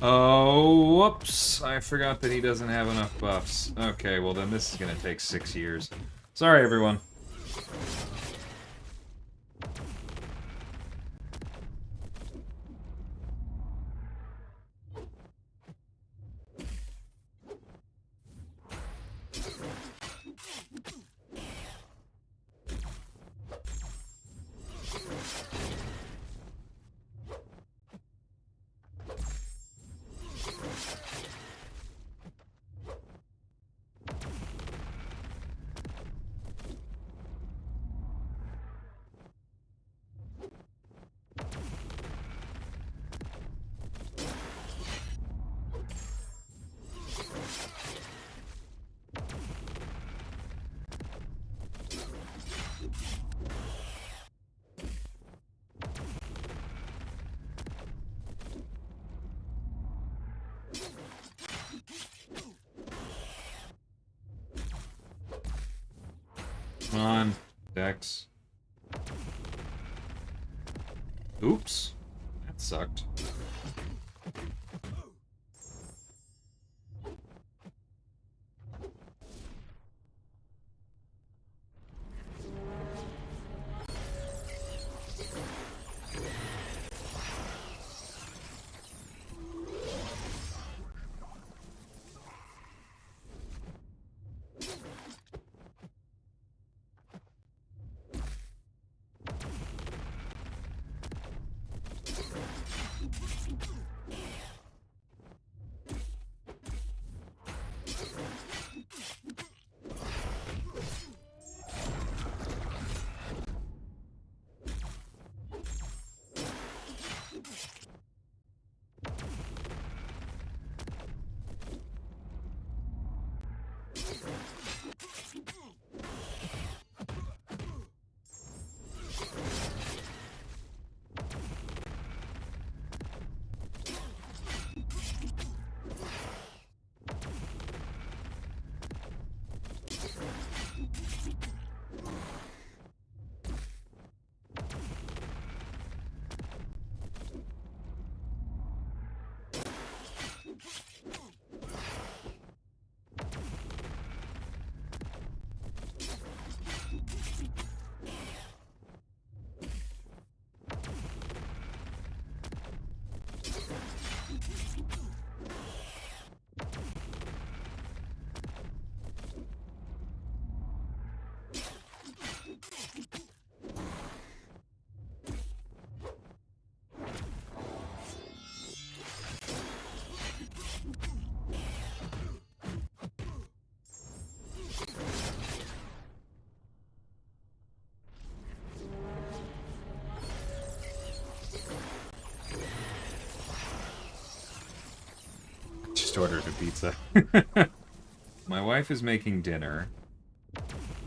B: Oh, whoops. I forgot that he doesn't have enough buffs. Okay, well then this is gonna take 6 years. Sorry, everyone. Come on, Dex. Oops. That sucked.
A: just ordered a pizza. My wife is making dinner,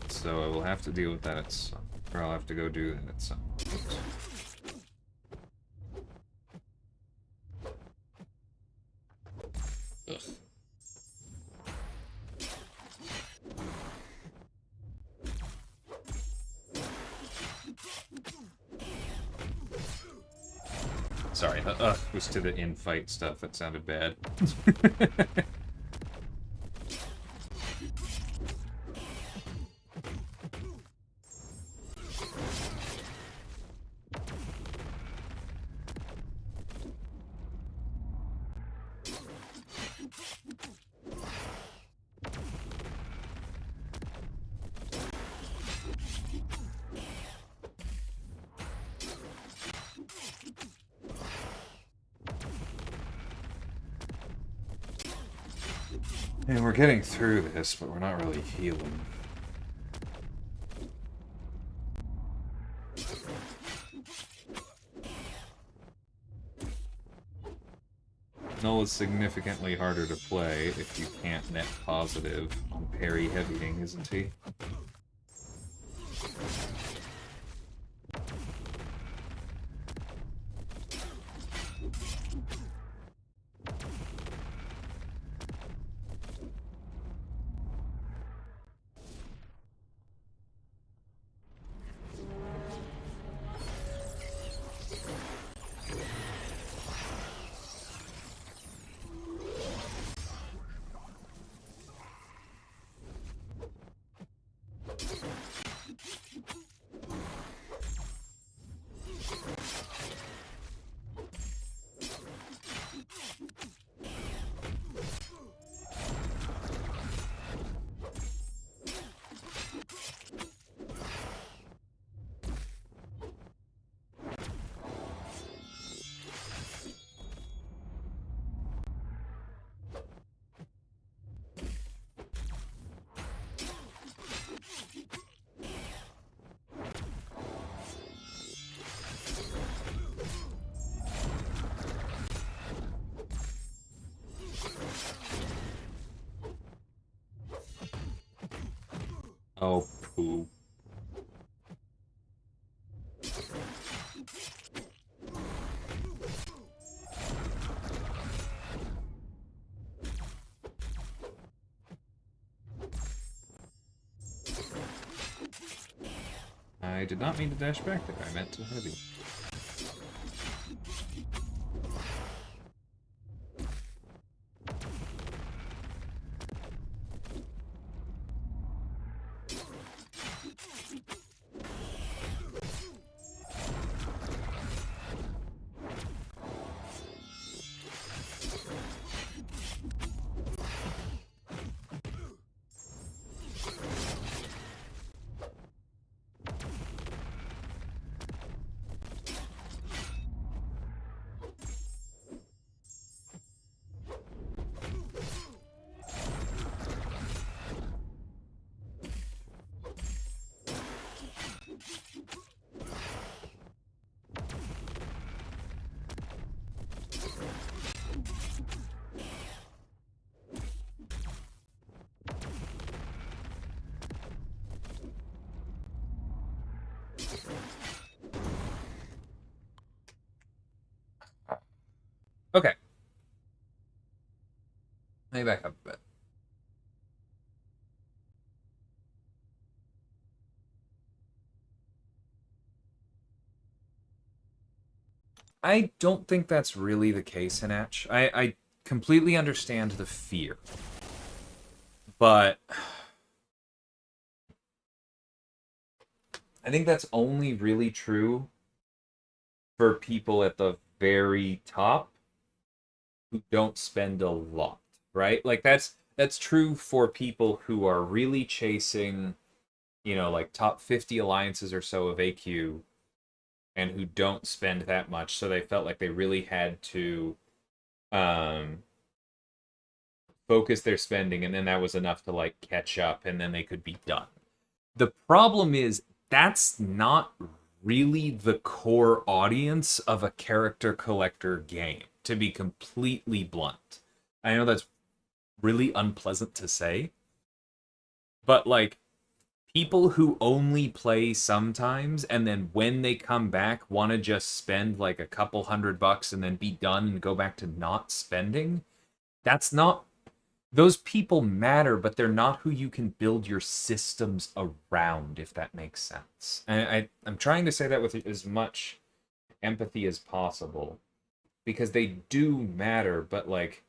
A: so I will have to deal with that at some... Or I'll have to go do that at some point. Ugh. Sorry, the was to the in-fight stuff. That sounded bad. And we're getting through this, but we're not really healing. Null is significantly harder to play if you can't net positive on parry heavying, isn't he? Oh, poo. I did not mean to dash back there. I meant to heavy. Okay. Let me back up a bit. I don't think that's really the case, Hinatch. I completely understand the fear. But I think that's only really true for people at the very top who don't spend a lot, right? Like that's true for people who are really chasing, you know, like top 50 alliances or so of AQ and who don't spend that much, so they felt like they really had to focus their spending, and then that was enough to like catch up, and then they could be done. The problem is that's not really the core audience of a character collector game, to be completely blunt. I know that's
B: really unpleasant to say. But like people who only play sometimes and then when they come back want to just spend like a couple $100 and then be done and go back to not spending, that's not, those people matter, but they're not who you can build your systems around, if that makes sense. And I'm trying to say that with as much empathy as possible because they do matter, but like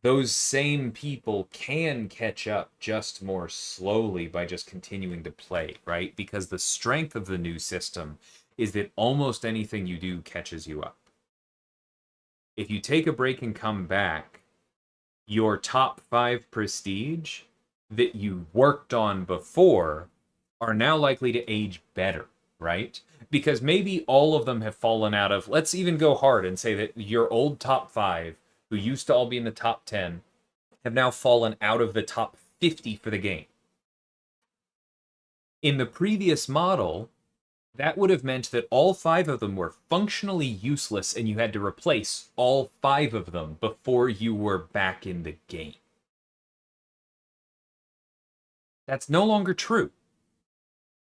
B: those same people can catch up just more slowly by just continuing to play, right? Because the strength of the new system is that almost anything you do catches you up. If you take a break and come back, your top 5 prestige that you worked on before are now likely to age better, right? Because maybe all of them have fallen out of, let's even go hard and say that your old top 5, who used to all be in the top 10, have now fallen out of the top 50 for the game. In the previous model, that would have meant that all 5 of them were functionally useless and you had to replace all 5 of them before you were back in the game. That's no longer true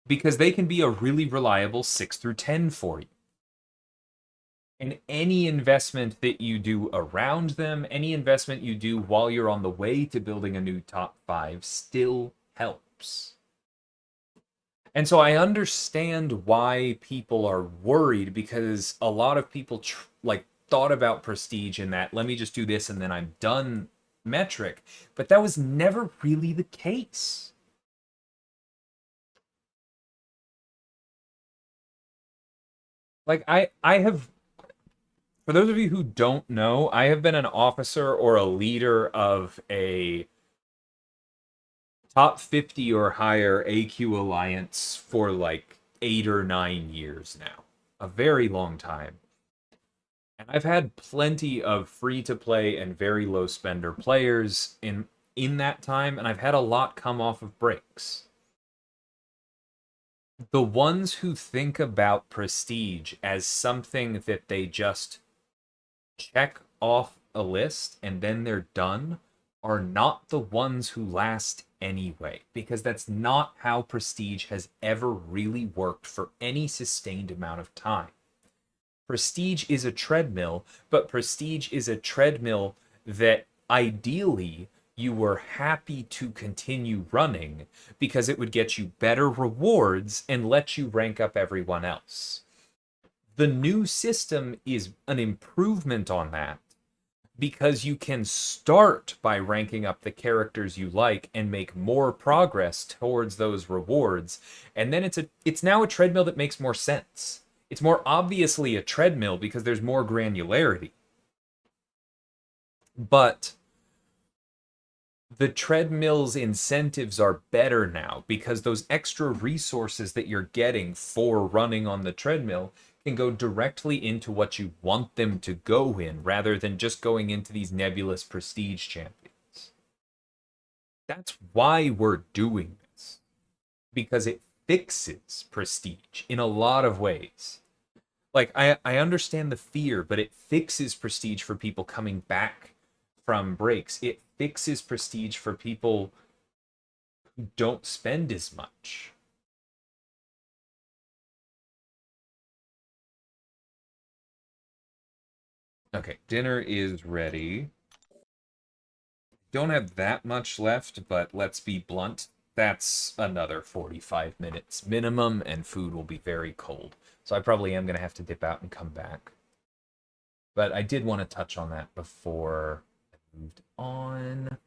B: because they can be a really reliable 6 through 10 for you. And any investment that you do around them, any investment you do while you're on the way to building a new top 5 still helps. And so I understand why people are worried because a lot of people thought about prestige in that let me just do this and then I'm done metric, but that was never really the case. Like I have, for those of you who don't know, I have been an officer or a leader of a top 50 or higher AQ alliance for like 8 or 9 years now. A very long time. And I've had plenty of free to play and very low spender players in that time, and I've had a lot come off of breaks. The ones who think about prestige as something that they just check off a list and then they're done are not the ones who last anyway, because that's not how prestige has ever really worked for any sustained amount of time. Prestige is a treadmill, but prestige is a treadmill that ideally you were happy to continue running because it would get you better rewards and let you rank up everyone else. The new system is an improvement on that because you can start by ranking up the characters you like and make more progress towards those rewards, and then it's now a treadmill that makes more sense. It's more obviously a treadmill because there's more granularity. But the treadmill's incentives are better now because those extra resources that you're getting for running on the treadmill can go directly into what you want them to go in rather than just going into these nebulous prestige champions. That's why we're doing this. Because it fixes prestige in a lot of ways. Like, I understand the fear, but it fixes prestige for people coming back from breaks. It fixes prestige for people who don't spend as much. Okay, dinner is ready. Don't have that much left, but let's be blunt. That's another 45 minutes minimum, and food will be very cold. So I probably am going to have to dip out and come back. But I did want to touch on that before I moved on.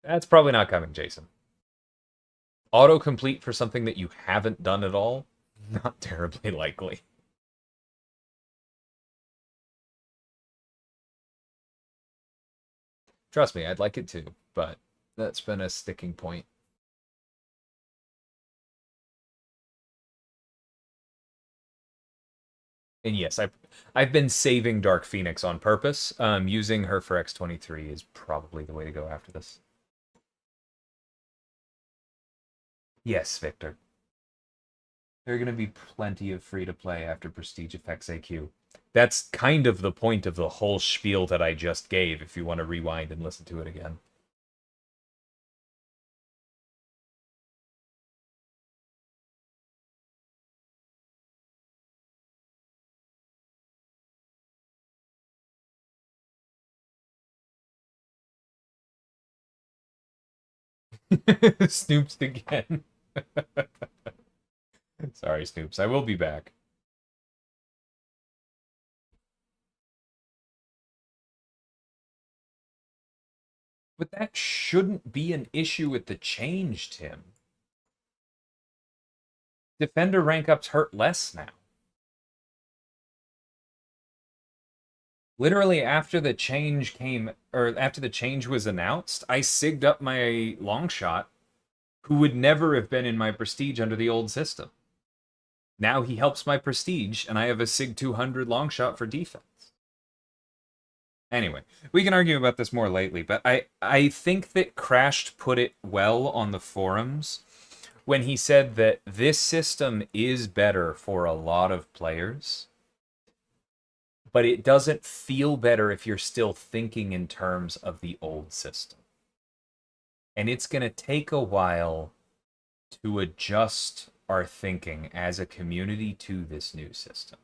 B: That's probably not coming, Jason. Autocomplete for something that you haven't done at all? Not terribly likely. Trust me, I'd like it too, but that's been a sticking point. And yes, I've been saving Dark Phoenix on purpose. Using her for X-23 is probably the way to go after this. Yes, Victor. There are going to be plenty of free-to-play after Prestige affects AQ. That's kind of the point of the whole spiel that I just gave, if you want to rewind and listen to it again. Snoops again. Sorry, Snoops. I will be back. But that shouldn't be an issue with the change, Tim. Defender rank ups hurt less now. Literally after the change came, or after the change was announced, I sigged up my Longshot, who would never have been in my Prestige under the old system. Now he helps my Prestige, and I have a Sig 200 Longshot for defense. Anyway, we can argue about this more lately, but I think that Crashed put it well on the forums when he said that this system is better for a lot of players, but it doesn't feel better if you're still thinking in terms of the old system. And it's going to take a while to adjust our thinking as a community to this new system.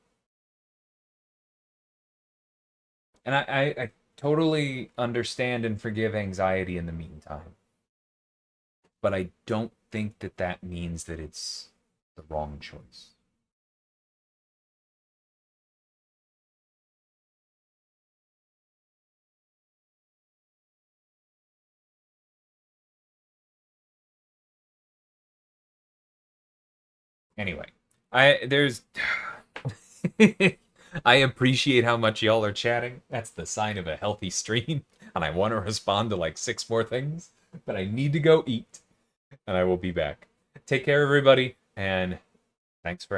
B: And I totally understand and forgive anxiety in the meantime. But I don't think that that means that it's the wrong choice. Anyway, there's I appreciate how much y'all are chatting. That's the sign of a healthy stream. And I want to respond to like 6 more things. But I need to go eat. And I will be back. Take care, everybody. And thanks for